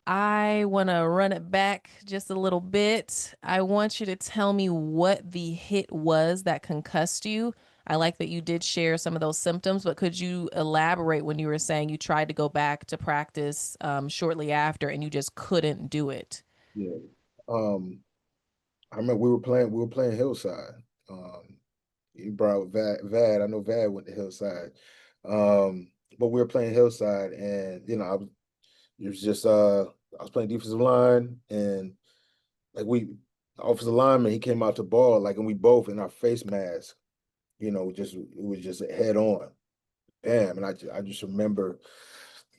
I want to run it back just a little bit. I want you to tell me what the hit was that concussed you. I like that you did share some of those symptoms, but could you elaborate when you were saying you tried to go back to practice shortly after and you just couldn't do it? Yeah. Um, I remember we were playing Hillside. Um, you brought Vad. I know Vad went to Hillside. But we were playing Hillside, and it was just I was playing defensive line, and, like, the offensive lineman, he came out to ball, like, and we both in our face mask, it was just head on. Bam. And I just remember,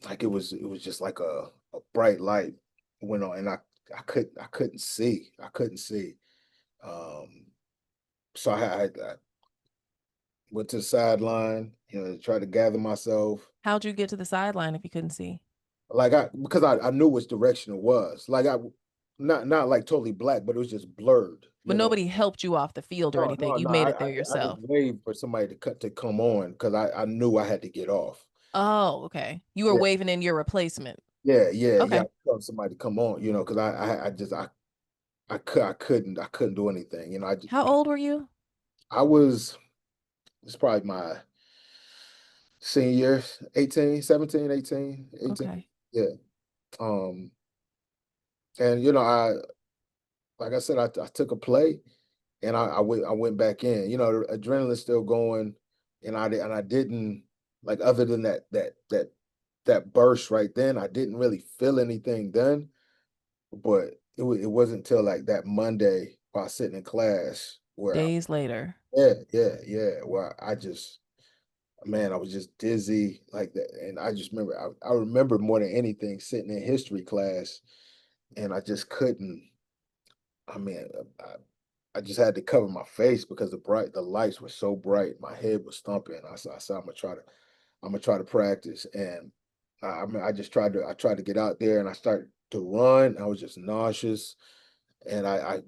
like, it was just like a bright light went on, and I couldn't see. Um, so I went to the sideline, tried to gather myself. How'd you get to the sideline if you couldn't see? Like, because I knew which direction it was. Like, not like totally black, but it was just blurred. But nobody helped you off the field or No, anything. no, You no. made I, it I, there I just yourself. waved for somebody to come on, because I knew I had to get off. Oh, okay. You were Yeah, waving in your replacement. yeah, yeah, yeah. I Okay. told somebody to come on, because I couldn't do anything. How old were you? I was it's probably my senior year, 18, 17, 18, 18. Okay. Yeah. Um, and, like I said, I took a play, and I went back in. The adrenaline's still going, and I didn't, like, other than that burst right then, I didn't really feel anything then. But it wasn't until, like, that Monday while sitting in class, where Days later. yeah, yeah, yeah, where I just, man, I was just dizzy like that. And I just remember, I remember more than anything sitting in history class, and I just couldn't. I mean, I just had to cover my face, because the lights were so bright. My head was thumping. I said, I'm gonna try to practice. And mean, I tried to get out there, and I started to run. I was just nauseous, and I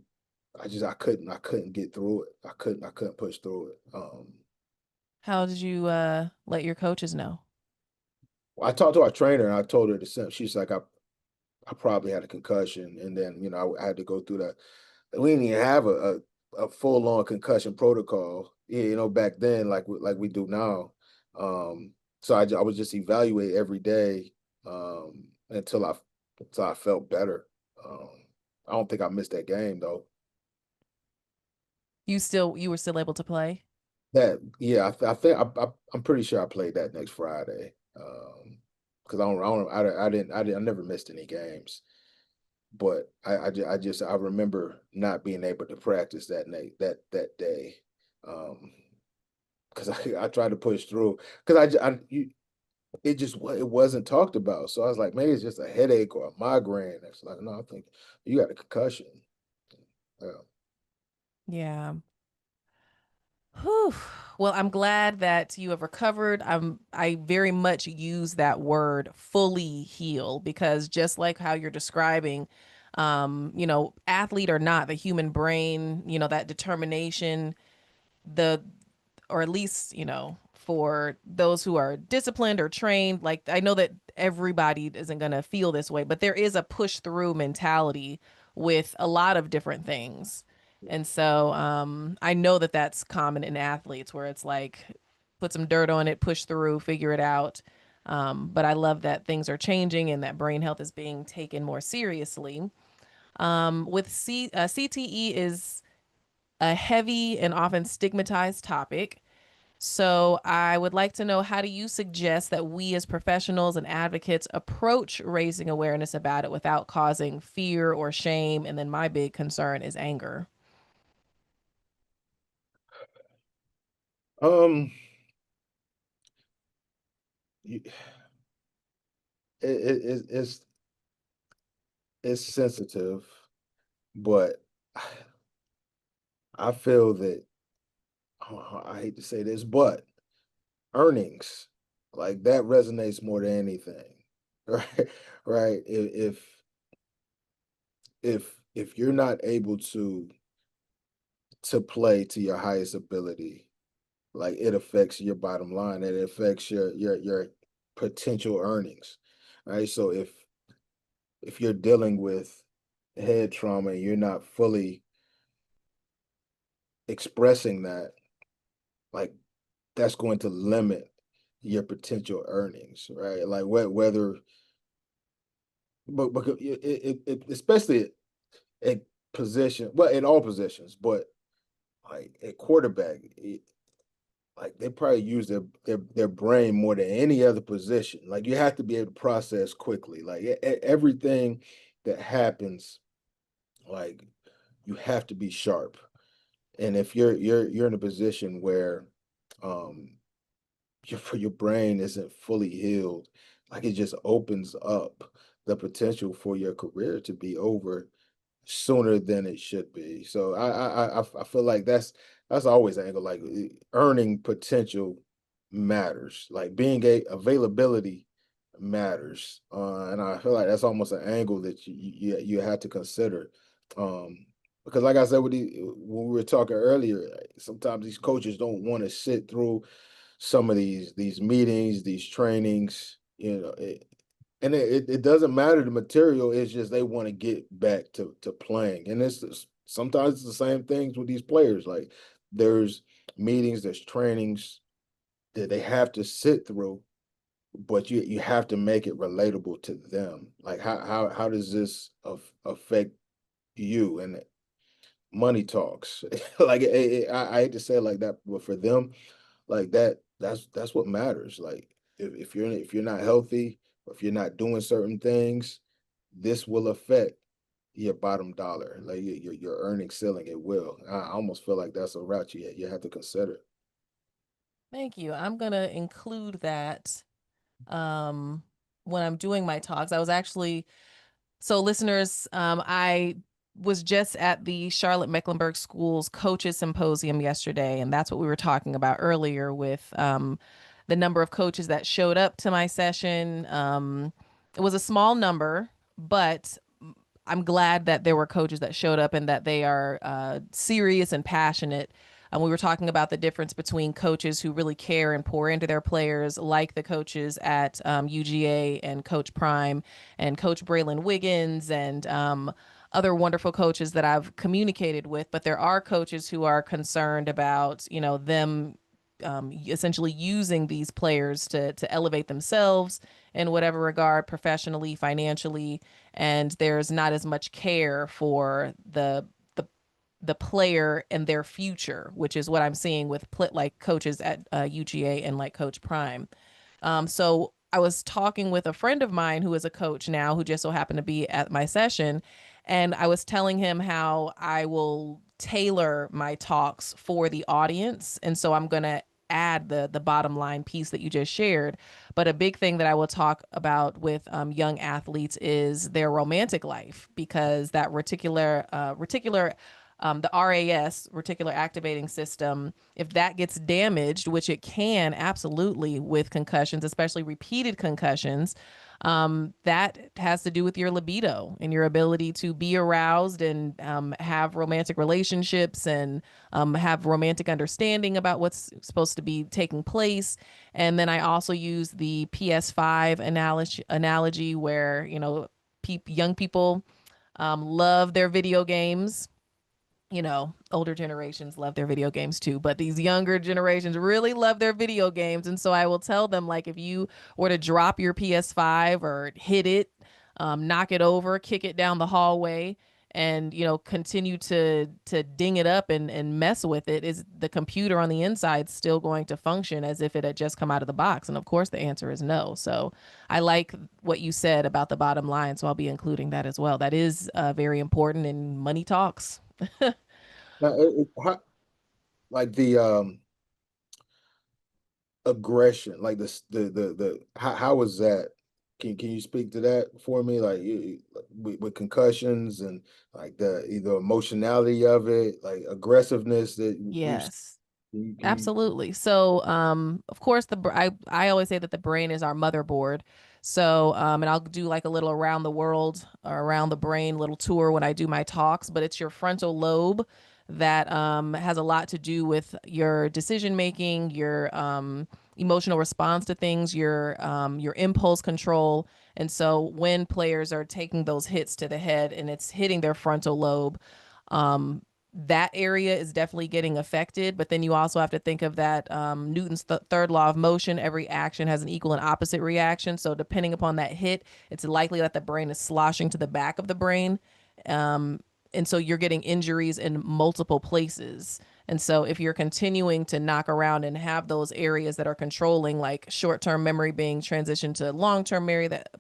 couldn't get through it. I couldn't push through it. How did you let your coaches know? I talked to our trainer, and I told her the same. She's like, I probably had a concussion, and then, I had to go through that. We didn't even have a full on concussion protocol, back then, like we do now. So I would just evaluate every day, until I felt better. Um, I don't think I missed that game though. You were still able to play? That yeah, I think I'm pretty sure I played that next Friday. Because I never missed any games. But I remember not being able to practice that night that day. Um, because I tried to push through because it just it wasn't talked about. So I was like, maybe it's just a headache or a migraine. It's like, no, I think you got a concussion. Yeah. Yeah. Whew. Well, I'm glad that you have recovered. I very much use that word fully heal because just like how you're describing, athlete or not, the human brain, that determination, the or at least, for those who are disciplined or trained, like I know that everybody isn't going to feel this way, but there is a push through mentality with a lot of different things. And so I know that that's common in athletes where it's like put some dirt on it, push through, figure it out. But I love that things are changing and that brain health is being taken more seriously. CTE is a heavy and often stigmatized topic. So, I would like to know, how do you suggest that we as professionals and advocates approach raising awareness about it without causing fear or shame? And then my big concern is anger. Um, you, it's sensitive, but I feel that I hate to say this, but earnings like that resonates more than anything, right? Right. If you're not able to play to your highest ability, like it affects your bottom line. It affects your potential earnings, right? So if you're dealing with head trauma and you're not fully expressing that, like that's going to limit your potential earnings, right? Like whether, but especially at position, well, in all positions, but like at quarterback, like they probably use their brain more than any other position. Like you have to be able to process quickly. Like everything that happens, like you have to be sharp. And if you're in a position where um your brain isn't fully healed, like it just opens up the potential for your career to be over sooner than it should be. So I feel like that's always an angle. Like earning potential matters. Like being a availability matters, and I feel like that's almost an angle that you have to consider. Because like I said, when we were talking earlier, like, sometimes these coaches don't want to sit through some of these meetings, these trainings. And it doesn't matter the material. It's just they want to get back to playing, and sometimes it's the same things with these players. Like there's meetings, there's trainings that they have to sit through, but you have to make it relatable to them. Like how does this affect you? And money talks. Like I hate to say it like that, but for them, like that's what matters. Like if you're not healthy, or if you're not doing certain things, this will affect your bottom dollar, like your earning ceiling. It will. I almost feel like that's a route you have to consider. Thank you. I'm going to include that um, when I'm doing my talks. I was actually So, listeners, I was just at the Charlotte Mecklenburg Schools Coaches Symposium yesterday, and that's what we were talking about earlier with the number of coaches that showed up to my session. It was a small number, but I'm glad that there were coaches that showed up and that they are serious and passionate. We were talking about the difference between coaches who really care and pour into their players, like the coaches at UGA and Coach Prime and Coach Braylon Wiggins and other wonderful coaches that I've communicated with, but there are coaches who are concerned about, them essentially using these players to elevate themselves in whatever regard, professionally, financially, and there's not as much care for the player and their future, which is what I'm seeing with like coaches at UGA and like Coach Prime. So I was talking with a friend of mine who is a coach now, who just so happened to be at my session, and I was telling him how I will tailor my talks for the audience, and so I'm gonna add the bottom line piece that you just shared. But a big thing that I will talk about with young athletes is their romantic life, because that reticular the RAS, reticular activating system, if that gets damaged, which it can absolutely with concussions, especially repeated concussions, that has to do with your libido and your ability to be aroused and have romantic relationships and have romantic understanding about what's supposed to be taking place. And then I also use the PS5 analogy where, young people love their video games. Older generations love their video games too, but these younger generations really love their video games. And so I will tell them, like, if you were to drop your PS5 or hit it, knock it over, kick it down the hallway, and continue to ding it up and mess with it, is the computer on the inside still going to function as if it had just come out of the box? And of course the answer is no. So I like what you said about the bottom line, so I'll be including that as well. That is very important in money talks. Now, like the aggression, like the how was that? Can you speak to that for me? Like with concussions and like the emotionality of it, like aggressiveness that we've. Yes. Can you? Absolutely. So, of course, I always say that the brain is our motherboard. So, and I'll do like a little around the world or around the brain little tour when I do my talks. But it's your frontal lobe that has a lot to do with your decision making, your emotional response to things, your impulse control. And so, when players are taking those hits to the head and it's hitting their frontal lobe, that area is definitely getting affected. But then you also have to think of that Newton's third law of motion. Every action has an equal and opposite reaction. So depending upon that hit, it's likely that the brain is sloshing to the back of the brain. And so you're getting injuries in multiple places. And so if you're continuing to knock around and have those areas that are controlling, like short-term memory being transitioned to long-term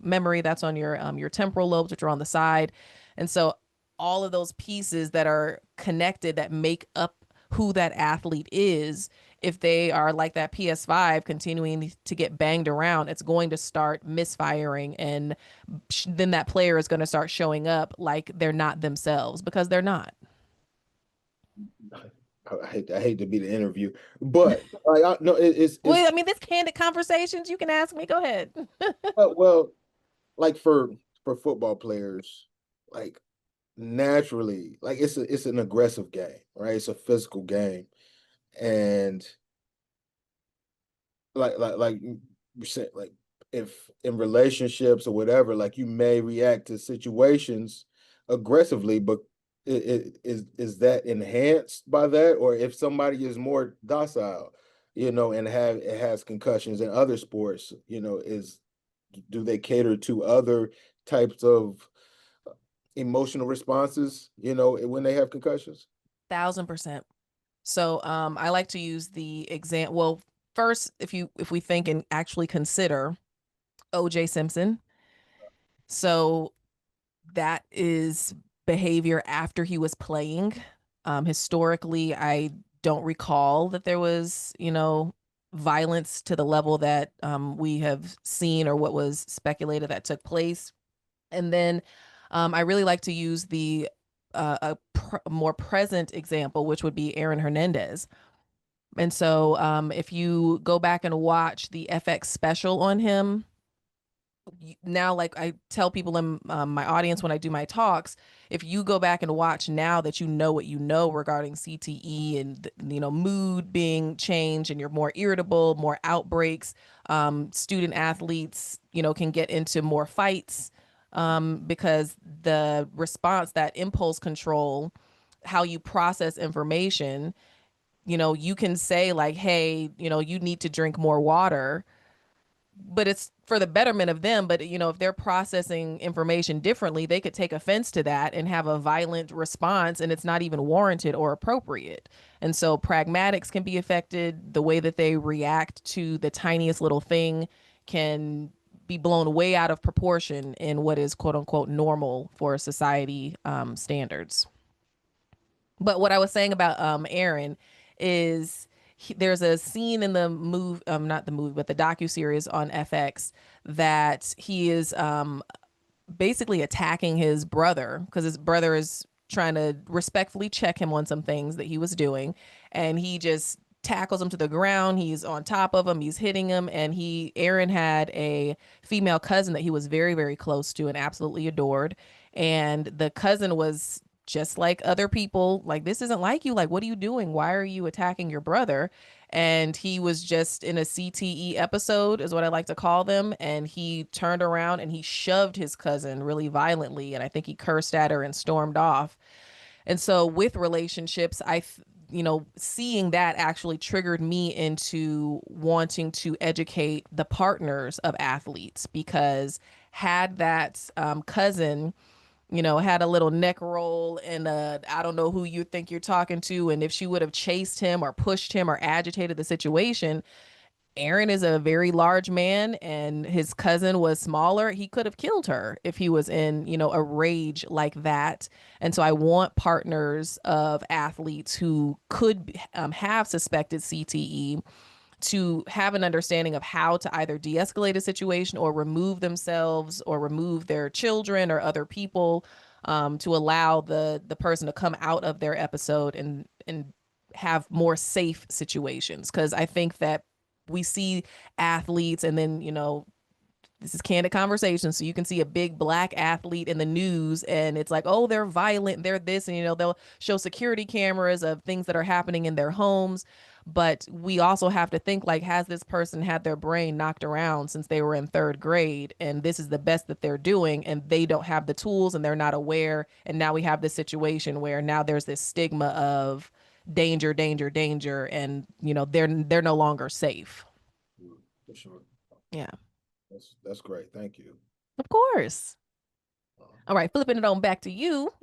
memory that's on your temporal lobes, which are on the side. And so all of those pieces that are connected that make up who that athlete is, if they are like that PS5 continuing to get banged around, it's going to start misfiring. And then that player is going to start showing up like they're not themselves, because they're not. I hate to be the interview, but like no, Well, it's I mean, this candid conversations, you can ask me. Go ahead. well, like for football players, like naturally, like it's an aggressive game, right? It's a physical game, and like you said, like if in relationships or whatever, like you may react to situations aggressively, but is that enhanced by that, or if somebody is more docile, and have it has concussions in other sports, is do they cater to other types of emotional responses, when they have concussions? 1,000%. So I like to use the example. Well, first, if we think and actually consider OJ Simpson. So that is behavior after he was playing. Historically, I don't recall that there was, violence to the level that we have seen or what was speculated that took place. And then I really like to use the more present example, which would be Aaron Hernandez. And so if you go back and watch the FX special on him, now, like I tell people in my audience when I do my talks, if you go back and watch now that you know what you know regarding CTE and mood being changed and you're more irritable, more outbreaks, student athletes can get into more fights, because the response, that impulse control, how you process information, you can say like, hey, you need to drink more water, but it's for the betterment of them. But if they're processing information differently, they could take offense to that and have a violent response, and it's not even warranted or appropriate. And so pragmatics can be affected. The way that they react to the tiniest little thing can be blown way out of proportion in what is quote unquote normal for society standards. But what I was saying about Aaron is there's a scene in the movie, not the movie, but the docu series on FX, that he is basically attacking his brother because his brother is trying to respectfully check him on some things that he was doing, and he just tackles him to the ground. He's on top of him, he's hitting him, and Aaron had a female cousin that he was very, very close to and absolutely adored. And the cousin was just like other people, like, this isn't like you, like, what are you doing, why are you attacking your brother? And he was just in a CTE episode, is what I like to call them, and he turned around and he shoved his cousin really violently, and I think he cursed at her and stormed off. And so with relationships, seeing that actually triggered me into wanting to educate the partners of athletes, because had that cousin had a little neck roll and I don't know who you think you're talking to, and if she would have chased him or pushed him or agitated the situation, Aaron is a very large man and his cousin was smaller. He could have killed her if he was in, a rage like that. And so I want partners of athletes who could have suspected CTE to have an understanding of how to either de-escalate a situation or remove themselves or remove their children or other people, to allow the person to come out of their episode and have more safe situations. Because I think that we see athletes, and then this is Candid Conversation, so you can see a big black athlete in the news and it's like, oh, they're violent, they're this, and they'll show security cameras of things that are happening in their homes. But we also have to think, like, has this person had their brain knocked around since they were in third grade, and this is the best that they're doing, and they don't have the tools and they're not aware, and now we have this situation where now there's this stigma of danger, danger, danger, and they're no longer safe. For sure. Yeah, That's great. Thank you. of course. Uh, All right, flipping it on back to you.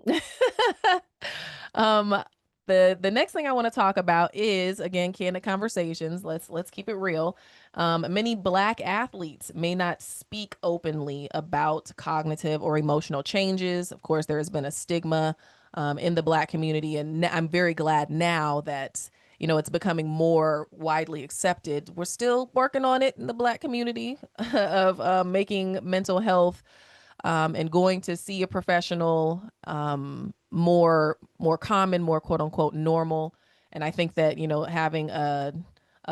um, the next thing I want to talk about is, again, candid conversations. Let's keep it real. Many black athletes may not speak openly about cognitive or emotional changes. Of course, there has been a stigma in the black community, and I'm very glad now that it's becoming more widely accepted. We're still working on it in the black community of making mental health and going to see a professional more common, more quote unquote normal. And I think that having a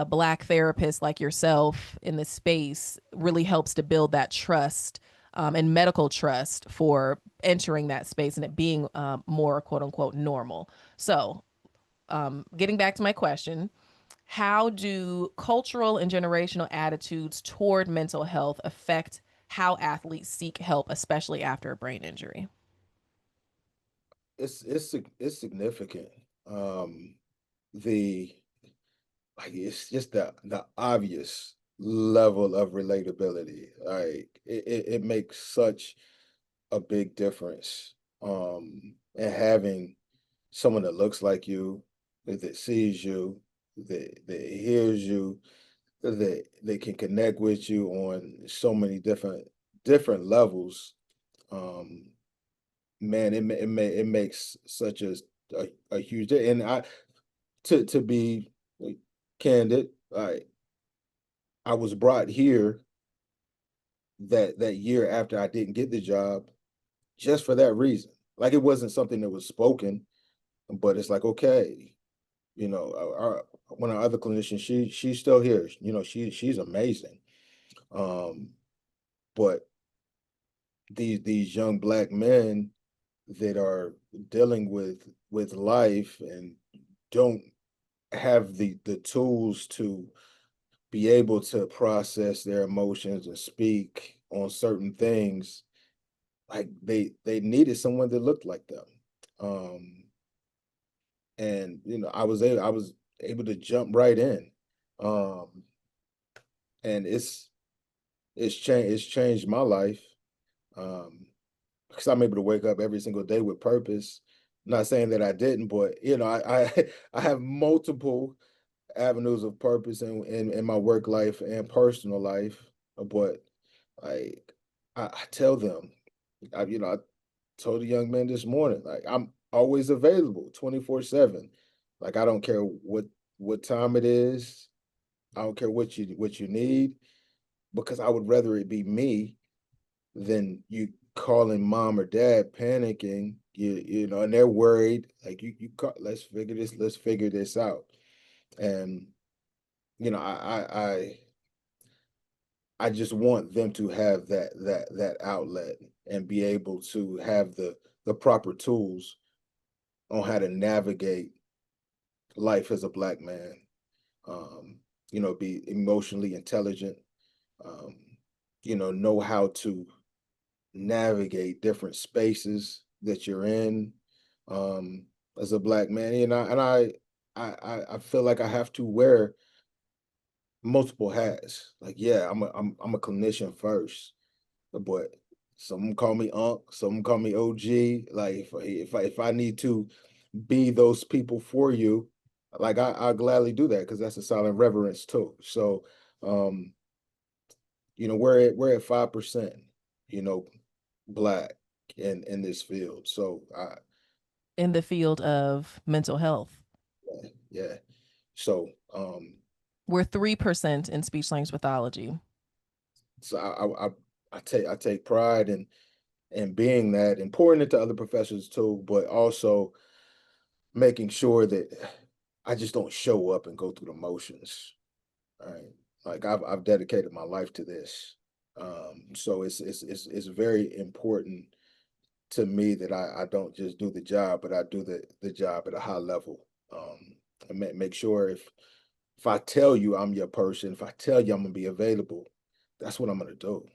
black therapist like yourself in this space really helps to build that trust, and medical trust for entering that space and it being more quote unquote normal. So, getting back to my question, how do cultural and generational attitudes toward mental health affect how athletes seek help, especially after a brain injury? it's significant. The like it's just the obvious level of relatability. Like it makes such a big difference. And having someone that looks like you, that sees you, that hears you, that they can connect with you on so many different levels. Um, man, it makes such a huge and I to be candid, I was brought here that year after I didn't get the job just for that reason. Like it wasn't something that was spoken, but it's like, okay, one of our other clinicians, she's still here. She's amazing. Um, but these young black men that are dealing with life and don't have the tools to be able to process their emotions and speak on certain things, like they needed someone that looked like them. Um, and I was able to jump right in. Um, and it's changed my life. Um, because I'm able to wake up every single day with purpose. Not saying that I didn't, but I have multiple avenues of purpose in my work life and personal life. But like I tell them, I told a young man this morning, like I'm always available 24/7. Like I don't care what time it is. I don't care what you need, because I would rather it be me than you calling mom or dad panicking, and they're worried. Like you call, let's figure this out. And you know, I just want them to have that outlet and be able to have the proper tools on how to navigate life as a black man. Um, be emotionally intelligent. Um, know how to navigate different spaces that you're in, um, as a black man. I feel like I have to wear multiple hats. Like, yeah, I'm a clinician first, but some call me Unc, some call me OG. Like if I need to be those people for you, like I'll gladly do that, because that's a silent reverence too. So, um, we're at 5%, you know, black in this field. So In the field of mental health. yeah, yeah. So We're 3% in speech language pathology. so I take pride in being that, and pouring into other professions too, but also making sure that I just don't show up and go through the motions. Right. Like I've dedicated my life to this. So it's very important to me that I don't just do the job, but I do the job at a high level. And make sure if I tell you I'm your person, if I tell you I'm gonna be available, that's what I'm gonna do.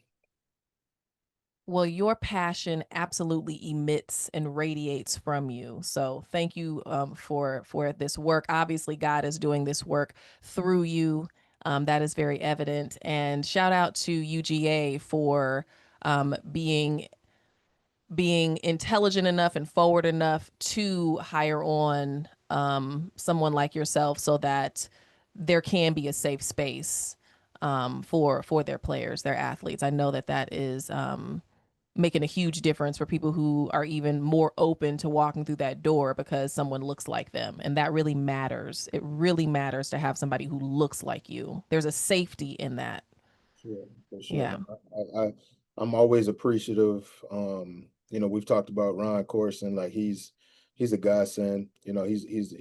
Well, your passion absolutely emits and radiates from you. So thank you for this work. Obviously, God is doing this work through you. That is very evident. And shout out to UGA for being intelligent enough and forward enough to hire on someone like yourself so that there can be a safe space for their players, their athletes. I know that that is making a huge difference for people who are even more open to walking through that door because someone looks like them. And that really matters. It really matters to have somebody who looks like you. There's a safety in that. Sure, for sure. Yeah. No, I'm always appreciative. We've talked about Ron Corson, like he's a godsend. He's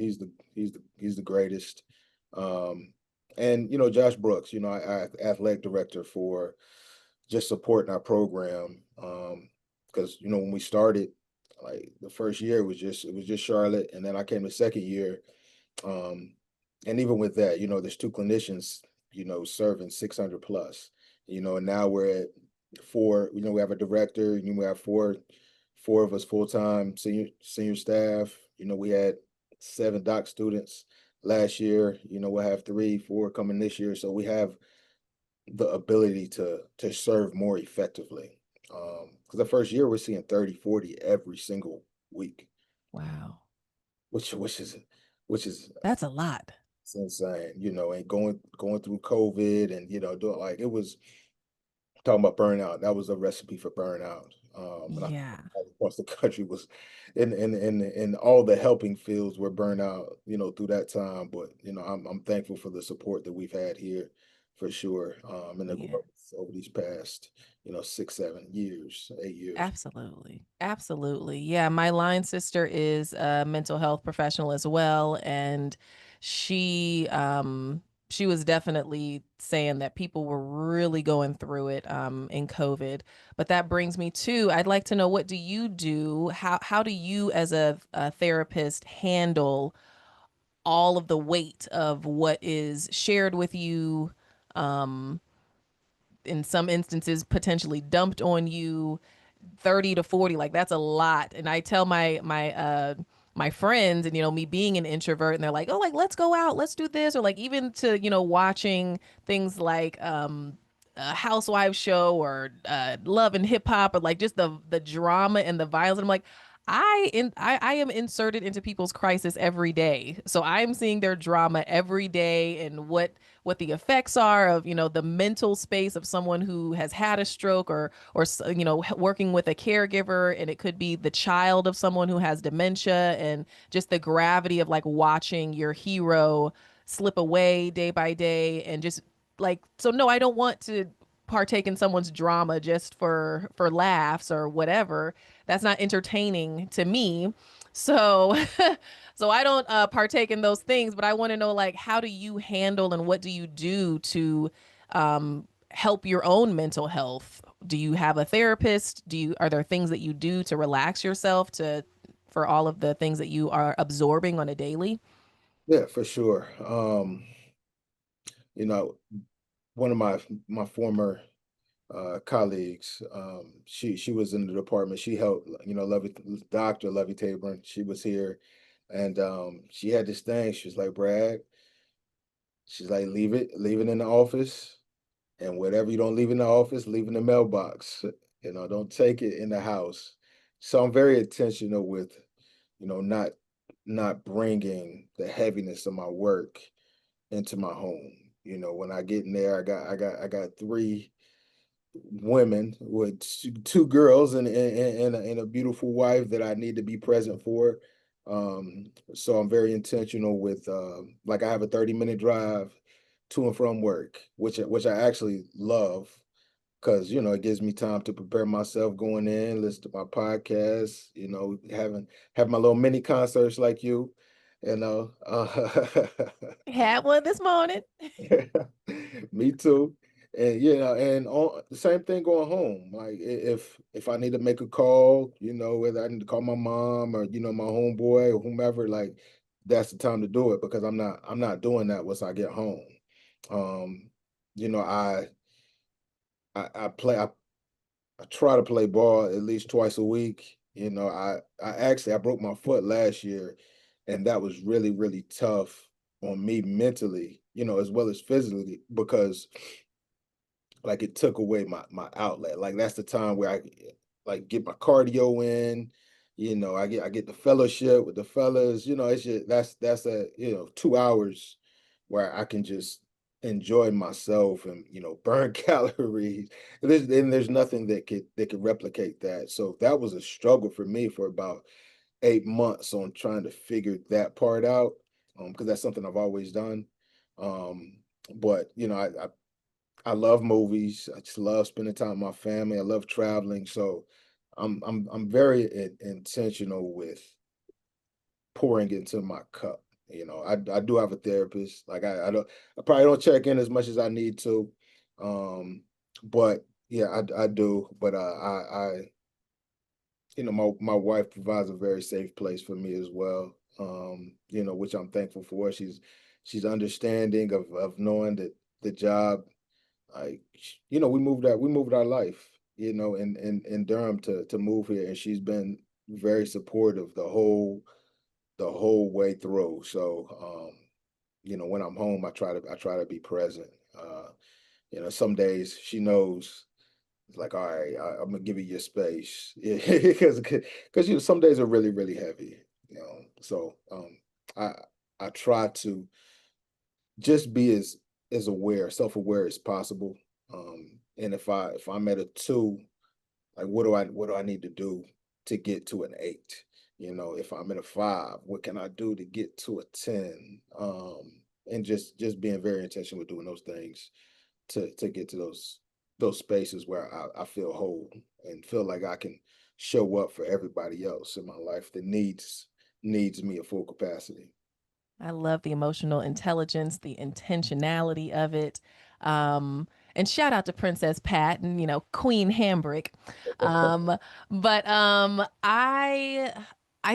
the greatest. Um, and Josh Brooks, athletic director, for just supporting our program. Because when we started, like the first year it was just Charlotte, and then I came the second year. Um, and even with that, there's two clinicians, serving 600 plus, and now we're at four. We have a director, and we have four of us full-time senior staff. We had 7 doc students last year. We'll have 3, 4 coming this year. So we have the ability to serve more effectively. Because the first year we're seeing 30, 40 every single week, Wow. which which is That's a lot. it's insane, and going through COVID, and doing, like, it was talking about burnout. That was a recipe for burnout. And I Yeah. all across the country was in all the helping fields were burnout, through that time. But I'm thankful for the support that we've had here, for sure. And the Yeah. growth over these past, 6, 7 years, 8 years. Absolutely. Absolutely. Yeah. My line sister is a mental health professional as well. And she was definitely saying that people were really going through it in COVID. But that brings me to, I'd like to know, what do you do? How do you as a therapist handle all of the weight of what is shared with you? In some instances potentially dumped on you, 30 to 40, like that's a lot. And I tell my friends, and me being an introvert, and they're like, oh, like let's go out, let's do this, or like even to watching things like a housewives show, or love and hip hop, or like just the drama and the violence. And I'm like, I am inserted into people's crisis every day. So I'm seeing their drama every day, and what the effects are of, the mental space of someone who has had a stroke, or working with a caregiver, and it could be the child of someone who has dementia, and just the gravity of like watching your hero slip away day by day. And just like, so no, I don't want to partake in someone's drama just for laughs or whatever. That's not entertaining to me. So so I don't partake in those things, but I want to know, like, how do you handle, and what do you do to help your own mental health? Do you have a therapist? Are there things that you do to relax yourself, to for all of the things that you are absorbing on a daily? Yeah, for sure. You know, one of my former colleagues, she was in the department. She helped, Dr. Levy Tabor. She was here, and she had this thing. She was like, Brad, she's like, leave it in the office, and whatever you don't leave in the office, leave in the mailbox. Don't take it in the house. So I'm very intentional with, not bringing the heaviness of my work into my home. When I get in there, I got three women with two girls and a beautiful wife that I need to be present for. So I'm very intentional with like I have a 30-minute drive to and from work, which I actually love because it gives me time to prepare myself going in, listen to my podcast, have my little mini concerts like you, you know. Had one this morning. Me too. And and on the same thing going home. Like if I need to make a call, whether I need to call my mom or my homeboy or whomever, like that's the time to do it because I'm not doing that once I get home. Um, you know, I play I try to play ball at least twice a week. I broke my foot last year, and that was really, really tough on me mentally, as well as physically, because like it took away my outlet. Like that's the time where I like get my cardio in. I get the fellowship with the fellas. It's just that's a 2 hours where I can just enjoy myself and burn calories. There's nothing that could replicate that. So that was a struggle for me for about 8 months on trying to figure that part out. Because that's something I've always done. Um, but I love movies. I just love spending time with my family. I love traveling. So I'm very intentional with pouring into my cup. I do have a therapist. Like I probably don't check in as much as I need to. But yeah, I do. But my wife provides a very safe place for me as well. Which I'm thankful for. She's understanding of knowing that the job, like, we moved our life, in Durham to move here, and she's been very supportive the whole way through. So, when I'm home, I try to be present. Some days she knows, it's like, all right, I'm gonna give you your space, because some days are really really heavy. So I I try to just be as aware, self-aware as possible. And if I'm at a 2, like what do I need to do to get to an 8? If I'm at a 5, what can I do to get to a 10? And just being very intentional with doing those things to get to those spaces where I feel whole and feel like I can show up for everybody else in my life that needs me at full capacity. I love the emotional intelligence, the intentionality of it. And shout out to Princess Pat and, Queen Hambric. Um, but I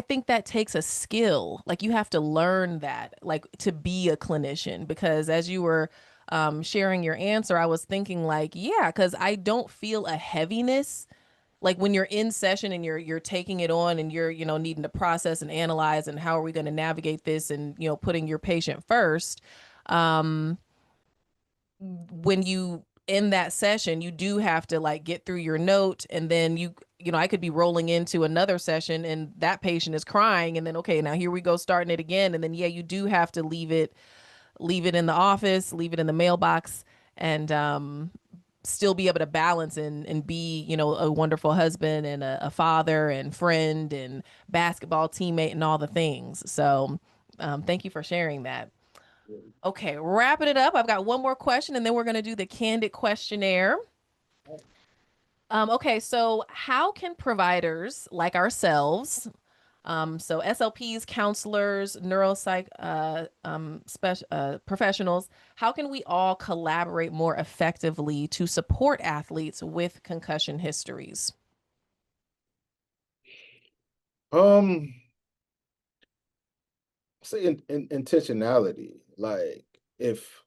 think that takes a skill. Like you have to learn that, like to be a clinician, because as you were sharing your answer, I was thinking like, yeah, because I don't feel a heaviness like when you're in session and you're taking it on and you're, needing to process and analyze and how are we going to navigate this and, putting your patient first. Um, when you in that session, you do have to like get through your note, and then I could be rolling into another session and that patient is crying, and then okay, now here we go starting it again, and then yeah, you do have to leave it in the office, leave it in the mailbox, and still be able to balance and be, a wonderful husband and a father and friend and basketball teammate and all the things. So thank you for sharing that. Okay, wrapping it up. I've got one more question and then we're going to do the Kandid questionnaire. Okay, so how can providers like ourselves, so SLPs, counselors, neuropsych professionals, how can we all collaborate more effectively to support athletes with concussion histories? Um, say intentionality. Like if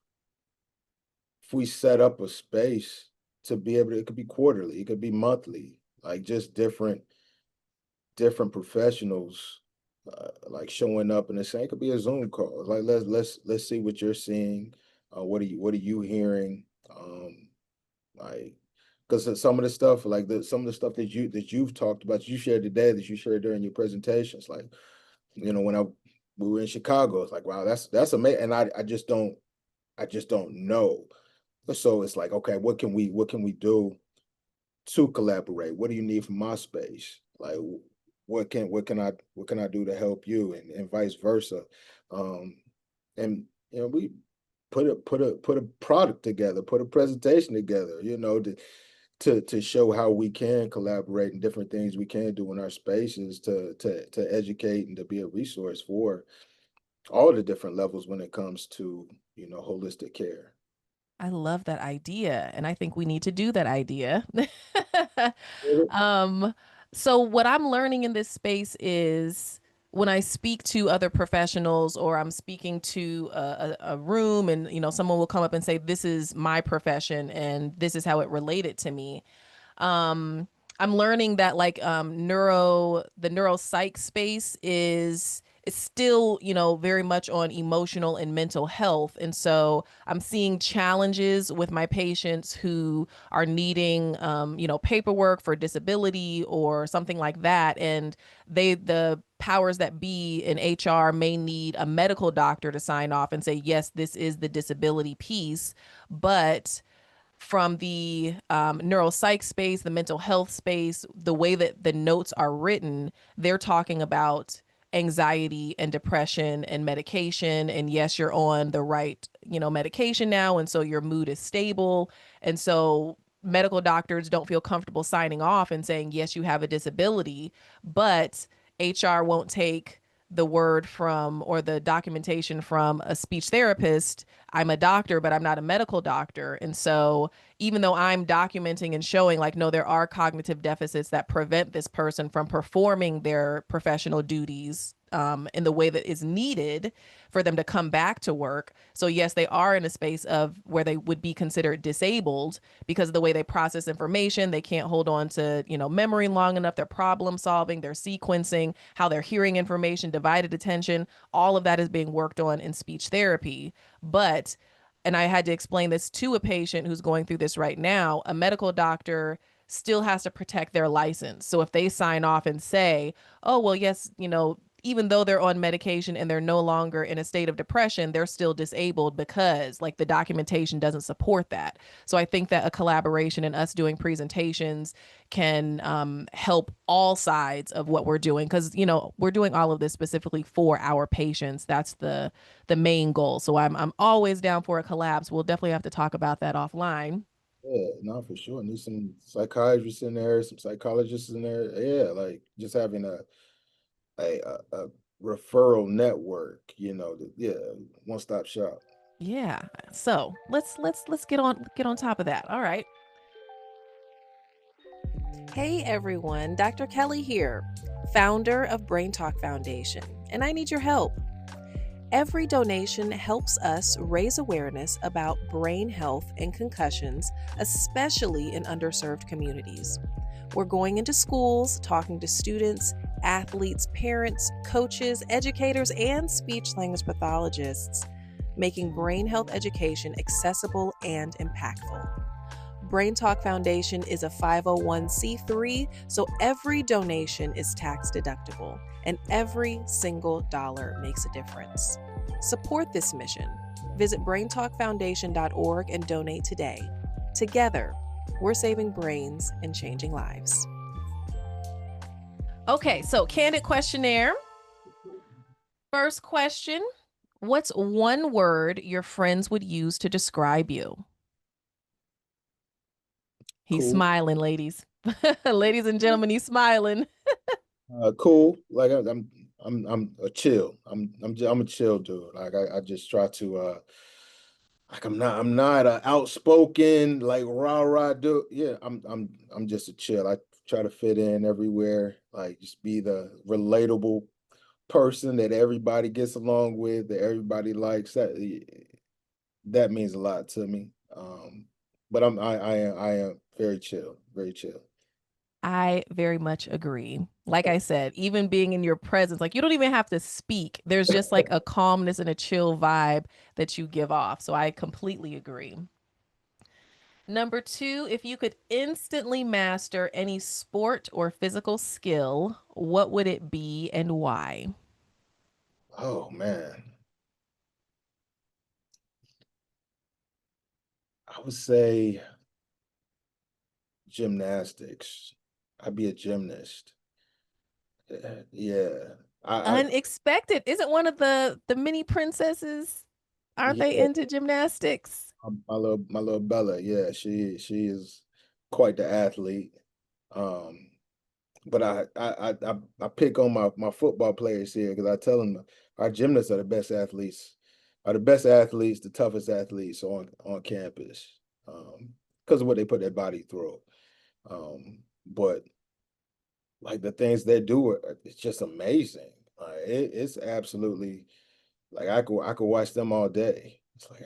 we set up a space to be able to, it could be quarterly, it could be monthly, like just different professionals like showing up and saying it could be a Zoom call. Like let's see what you're seeing. What are you hearing? Like because some of the stuff like some of the stuff that you've talked about, you shared today, that you shared during your presentations, like when we were in Chicago, it's like wow, that's amazing, and I just don't know. So it's like, okay, what can we do to collaborate? What do you need from my space? Like, what can I do to help you, and vice versa. Um, and we put a product together, put a presentation together, to show how we can collaborate and different things we can do in our spaces to educate and to be a resource for all the different levels when it comes to holistic care. I love that idea, and I think we need to do that idea. Mhm. um, so what I'm learning in this space is when I speak to other professionals or I'm speaking to a room and someone will come up and say, this is my profession and this is how it related to me. um I'm learning that like the neuropsych space is it's still very much on emotional and mental health, and so I'm seeing challenges with my patients who are needing paperwork for disability or something like that, and the powers that be in HR may need a medical doctor to sign off and say yes, this is the disability piece, but from the neuropsych space, the mental health space, the way that the notes are written, they're talking about anxiety and depression and medication. And yes, you're on the right, medication now. And so your mood is stable. And so medical doctors don't feel comfortable signing off and saying, yes, you have a disability, but HR won't take the word from or the documentation from a speech therapist. I'm a doctor, but I'm not a medical doctor. And so even though I'm documenting and showing like, no, there are cognitive deficits that prevent this person from performing their professional duties in the way that is needed for them to come back to work. So yes, they are in a space of where they would be considered disabled because of the way they process information. They can't hold on to, memory long enough. Their problem solving, their sequencing, how they're hearing information, divided attention, all of that is being worked on in speech therapy. But and I had to explain this to a patient who's going through this right now, a medical doctor still has to protect their license. So if they sign off and say, oh, well, yes, even though they're on medication and they're no longer in a state of depression, they're still disabled because like the documentation doesn't support that. So I think that a collaboration and us doing presentations can help all sides of what we're doing because we're doing all of this specifically for our patients. That's the main goal. So I'm always down for a collapse. We'll definitely have to talk about that offline. Yeah, no, for sure. Need some psychiatrists in there, some psychologists in there. Yeah, like just having a referral network, yeah, one-stop shop. Yeah. So let's get on top of that. All right. Hey everyone, Dr. Kelly here, founder of Brain Talk Foundation, and I need your help. Every donation helps us raise awareness about brain health and concussions, especially in underserved communities. We're going into schools, talking to students, athletes, parents, coaches, educators, and speech language pathologists, making brain health education accessible and impactful. Brain Talk Foundation is a 501c3, so every donation is tax deductible, and every single dollar makes a difference. Support this mission. Visit braintalkfoundation.org and donate today. Together, we're saving brains and changing lives. Okay, so Kandid questionnaire. First question, what's one word your friends would use to describe you? He's Cool. smiling, ladies. Ladies and gentlemen, he's smiling. Cool. Like I'm a chill. I'm a chill dude. Like I just try to like I'm not a outspoken like rah dude. Yeah, I'm just a chill. I try to fit in everywhere. Like just be the relatable person that everybody gets along with, that everybody likes. That means a lot to me. But I am very chill, very chill. I very much agree. Like I said, even being in your presence, like you don't even have to speak. There's just like a calmness and a chill vibe that you give off. So I completely agree. Number 2, if you could instantly master any sport or physical skill, what would it be and why? Oh man. I would say gymnastics. I'd be a gymnast. Yeah. I Unexpected. Isn't one of the mini princesses? Aren't they yeah, into gymnastics? my little Bella, yeah, she is quite the athlete. Um, but I pick on my football players here because I tell them our gymnasts are the best athletes, the toughest athletes on campus. Because of what they put their body through. But like the things they do, it's just amazing. It's absolutely like I could watch them all day. It's like,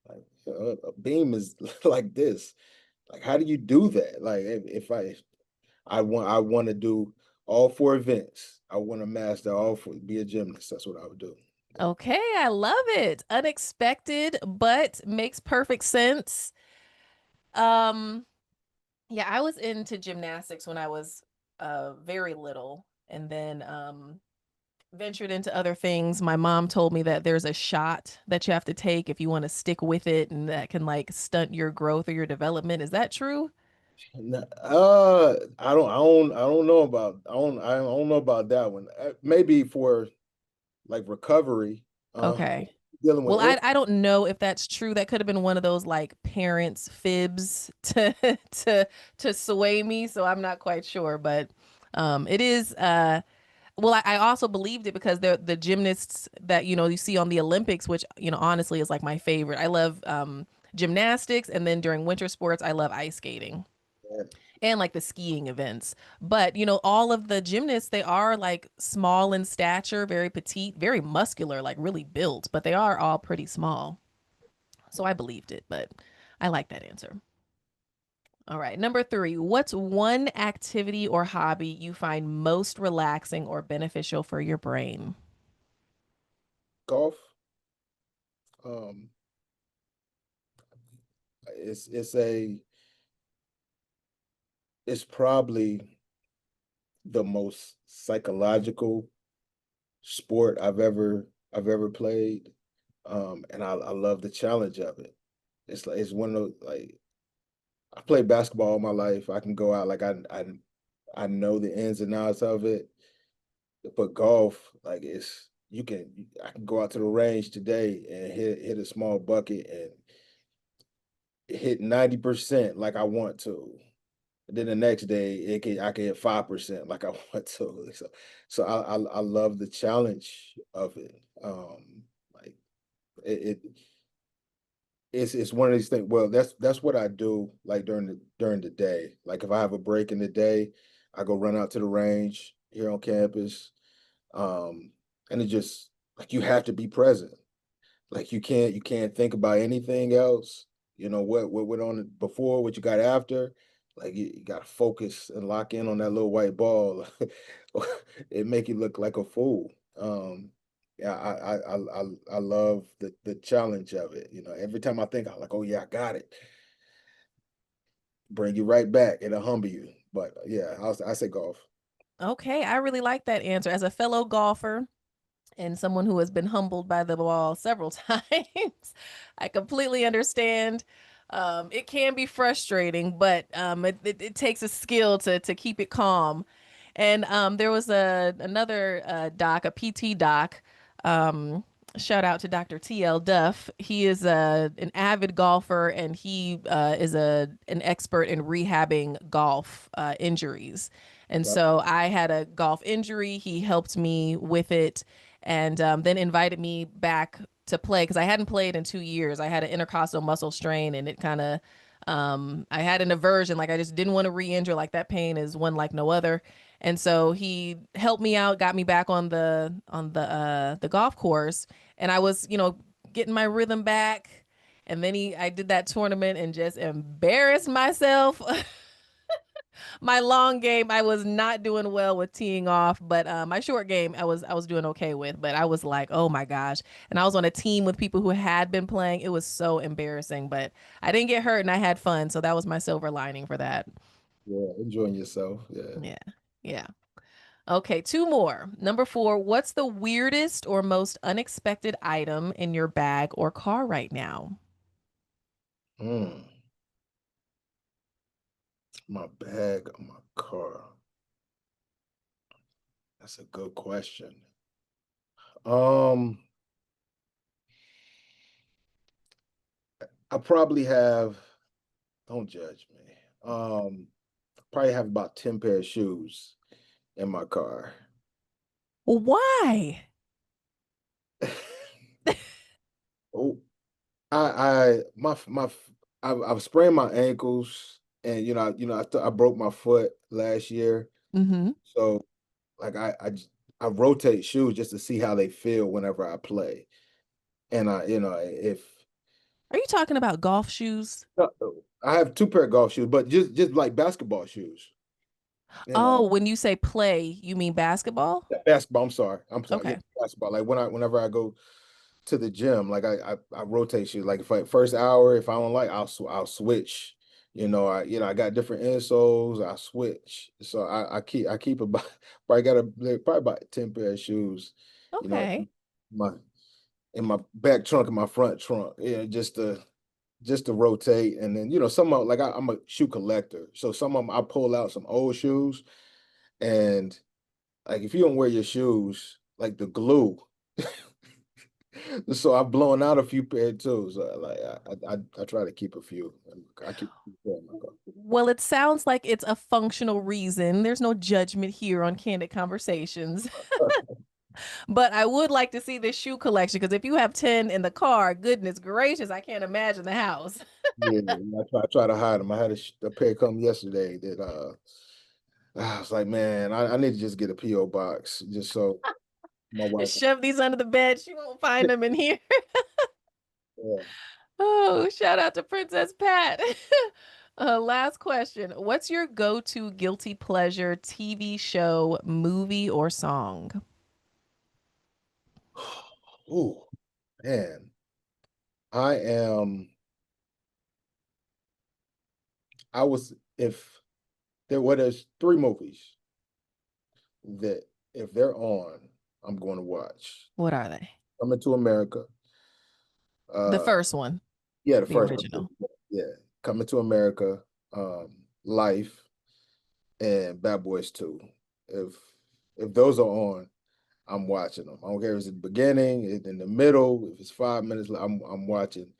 like a beam is like this. Like, how do you do that? Like, if I want to do all 4 events. I want to master all 4. Be a gymnast. That's what I would do. Okay, I love it. Unexpected, but makes perfect sense. Um, yeah, I was into gymnastics when I was very little, and then ventured into other things. My mom told me that there's a shot that you have to take if you want to stick with it, and that can like stunt your growth or your development. Is that true? I don't know about I don't know about that one. Maybe for like recovery, Okay. dealing with Well, it. I don't know if that's true. That could have been one of those like parents' fibs to to sway me, so I'm not quite sure. But it is well, I also believed it because they're the gymnasts that you see on the Olympics, which honestly is like my favorite. I love gymnastics, and then during winter sports, I love ice skating and like the skiing events. But all of the gymnasts, they are like small in stature, very petite, very muscular, like really built, but they are all pretty small. So I believed it, but I like that answer. All right. Number 3, what's one activity or hobby you find most relaxing or beneficial for your brain? Golf. Um, it's it's probably the most psychological sport I've ever played. And I love the challenge of it. It's like it's one of those like I played basketball all my life. I can go out like I know the ins and outs of it. But golf, like I can go out to the range today and hit a small bucket and hit 90% like I want to. And then the next day I can hit 5% like I want to. So I love the challenge of it. Like it it's one of these things. Well, that's what I do like during the day. Like if I have a break in the day, I go run out to the range here on campus. And it just like you have to be present. Like you can't think about anything else. What went on before, what you got after. Like you gotta focus and lock in on that little white ball. It make you look like a fool. Yeah, I love the challenge of it. You know, every time I think I'm like, oh yeah, I got it. Bring you right back. It'll humble you. But yeah, I say golf. Okay, I really like that answer. As a fellow golfer and someone who has been humbled by the ball several times, I completely understand. It can be frustrating, but it takes a skill to keep it calm. And there was another doc, a PT doc. Um, Shout out to Dr. TL Duff. He is an avid golfer, and he is an expert in rehabbing golf injuries. And Yep. so I had a golf injury. He helped me with it, and then invited me back to play because I hadn't played in 2 years. I had an intercostal muscle strain, and it kind of I had an aversion, like I just didn't want to re-injure. Like that pain is one like no other. And so he helped me out, got me back on the golf course, and I was, getting my rhythm back. And then I did that tournament and just embarrassed myself. My long game, I was not doing well with teeing off, but my short game, I was doing okay with. But I was like, oh my gosh! And I was on a team with people who had been playing. It was so embarrassing, but I didn't get hurt and I had fun, so that was my silver lining for that. Yeah, enjoying yourself. Yeah. Yeah, yeah. Okay, two more. Number four, what's the weirdest or most unexpected item in your bag or car right now? Mm, my bag or my car. That's a good question. Um, I probably have, don't judge me. Probably have about 10 pair of shoes in my car. Why? Oh, I've sprained my ankles, and I broke my foot last year. Mm-hmm. So like I rotate shoes just to see how they feel whenever I play. And if Are you talking about golf shoes? uh, I have two pair of golf shoes, but just like basketball shoes. You know, Oh, when you say play, you mean basketball? basketball. I'm sorry. Yeah, Okay. basketball. Like whenever I go to the gym, like I rotate shoes. Like if first hour, if I don't like, I'll switch. I got different insoles. I switch. So I keep about probably about 10 pair of shoes. You know, Okay. my in my back trunk and my front trunk. Yeah, just to rotate. And then some of like I'm a shoe collector, so some of them I pull out some old shoes, and like if you don't wear your shoes, like the glue. So I've blown out a few pair too. So like I try to keep a few. I keep a few pair in my car. Well, it sounds like it's a functional reason. There's no judgment here on Candid Conversations. But I would like to see this shoe collection because if you have 10 in the car, goodness gracious, I can't imagine the house. Yeah, I try to hide them. I had a pair come yesterday that I was like, man, I need to just get a PO box just so my wife. Shove these under the bed. She won't find them in here. Yeah. Oh, shout out to Princess Pat. Last question. What's your go-to guilty pleasure TV show, movie, or song? Ooh, man, I am. I was if there's three movies that if they're on, I'm going to watch. What are they? Coming to America. The Uh, first one, yeah, the the first one. original. Yeah, Coming to America. Life and Bad Boys 2. If if those are on, I'm watching them. I don't care if it's in the beginning, in the middle, if it's 5 minutes. I'm watching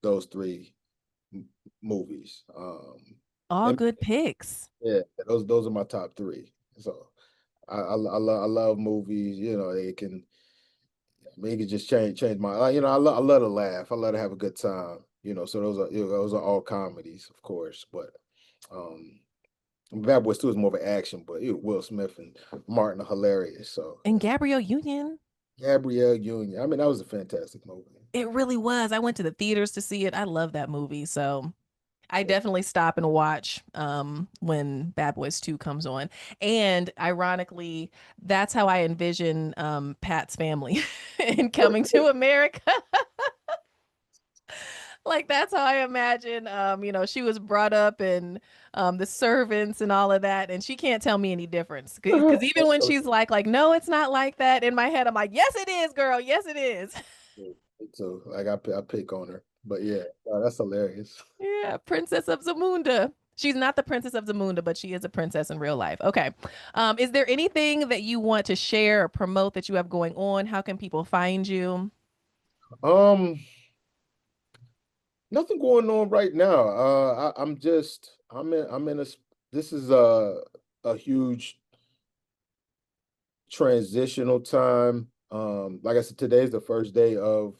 those three movies. All And good picks. yeah, those are my top three. So I love movies. They can just change my. I love to laugh. I love to have a good time. So those are all comedies, of course. But um, Bad Boys 2 is more of an action, but Will Smith and Martin are hilarious. So And Gabrielle Union. Gabrielle Union. I mean, that was a fantastic movie. It really was. I went to the theaters to see it. I love that movie. So I definitely stop and watch when Bad Boys 2 comes on. And ironically, that's how I envision Pat's family in Coming to America. Like that's how I imagine she was brought up in the servants and all of that, and she can't tell me any difference. Because even when she's like, no, it's not like that, in my head, I'm like, yes, it is, girl. Yes, it is. So like I pick on her. But yeah, that's hilarious. Yeah, Princess of Zamunda. She's not the Princess of Zamunda, but she is a princess in real life. Okay. Is there anything that you want to share or promote that you have going on? How can people find you? Um, Nothing going on right now. I'm in a this is a huge transitional time. Like I said, today's the first day of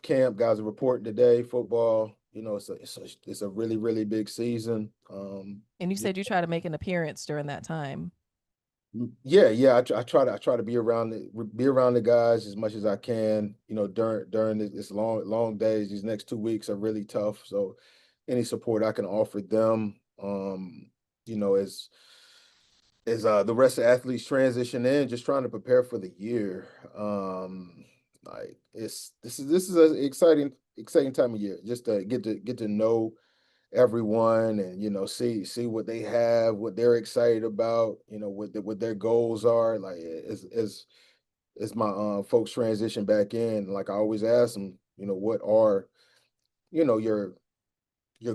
camp. Guys are reporting today. Football, it's a really really big season. And you said you try to make an appearance during that time. Yeah. I try to be around the guys as much as I can. During this long days. These next 2 weeks are really tough. So any support I can offer them, as the rest of athletes transition in, just trying to prepare for the year. Like this is an exciting time of year, just to get to know everyone, and see what they have, what they're excited about, what their goals are. Like as my folks transition back in, like I always ask them, what are your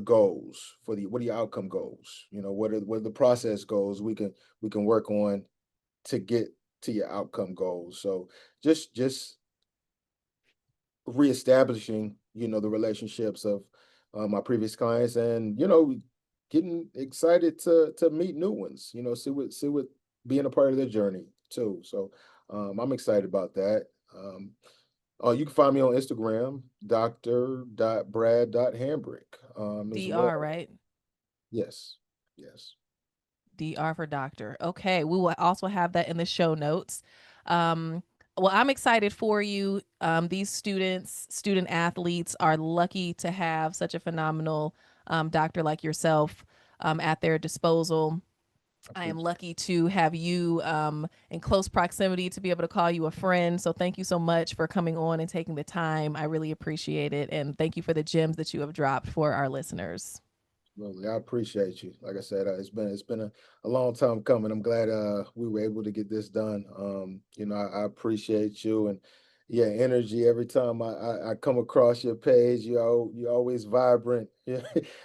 goals what are your outcome goals, what are the process goals we can work on to get to your outcome goals. So just reestablishing, the relationships of my previous clients, and getting excited to meet new ones. See what being a part of their journey too. So I'm excited about that. You can find me on Instagram, dr.brad.hambric, as DR, well. right? Yes. Yes. DR for doctor. Okay. We will also have that in the show notes. Well, I'm excited for you. These student athletes are lucky to have such a phenomenal doctor like yourself at their disposal. I am lucky to have you in close proximity to be able to call you a friend. So thank you so much for coming on and taking the time. I really appreciate it. And thank you for the gems that you have dropped for our listeners. Absolutely. I appreciate you. Like I said, it's been a long time coming. I'm glad we were able to get this done. I appreciate you, and yeah, energy every time I come across your page. You're always vibrant. Yeah,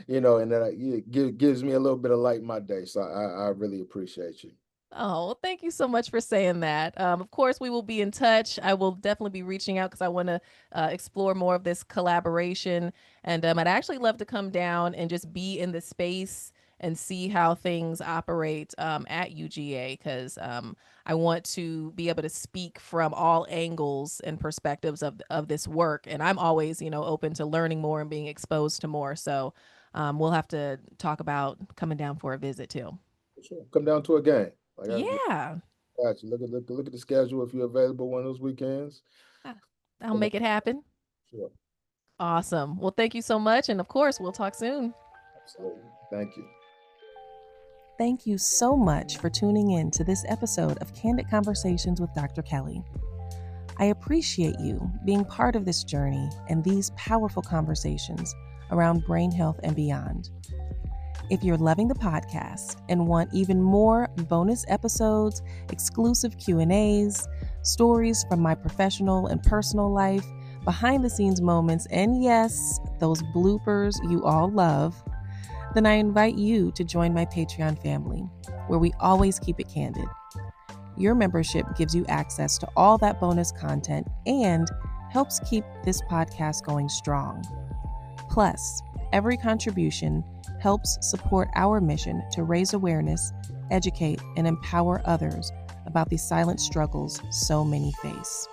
and that gives me a little bit of light in my day. So I really appreciate you. Oh, well, thank you so much for saying that. Of course, we will be in touch. I will definitely be reaching out because I want to explore more of this collaboration. And I'd actually love to come down and just be in the space and see how things operate at UGA, because I want to be able to speak from all angles and perspectives of this work. And I'm always, open to learning more and being exposed to more. So we'll have to talk about coming down for a visit too. Sure. Come down to a game. Like Yeah. got you. Look at the schedule if you're available one of those weekends. I'll Come make on. it happen. Sure. Awesome. Well, thank you so much. And of course, we'll talk soon. Absolutely. Thank you. Thank you so much for tuning in to this episode of Candid Conversations with Dr. Kelly. I appreciate you being part of this journey and these powerful conversations around brain health and beyond. If you're loving the podcast and want even more bonus episodes, exclusive Q&As, stories from my professional and personal life, behind the scenes moments, and yes, those bloopers you all love, then I invite you to join my Patreon family, where we always keep it candid. Your membership gives you access to all that bonus content and helps keep this podcast going strong. Plus, every contribution helps support our mission to raise awareness, educate, and empower others about the silent struggles so many face.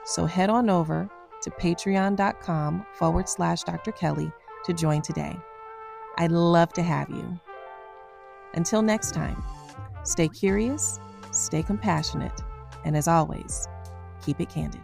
So head on over to patreon.com/Dr. Kelly to join today. I'd love to have you. Until next time, stay curious, stay compassionate, and as always, keep it candid.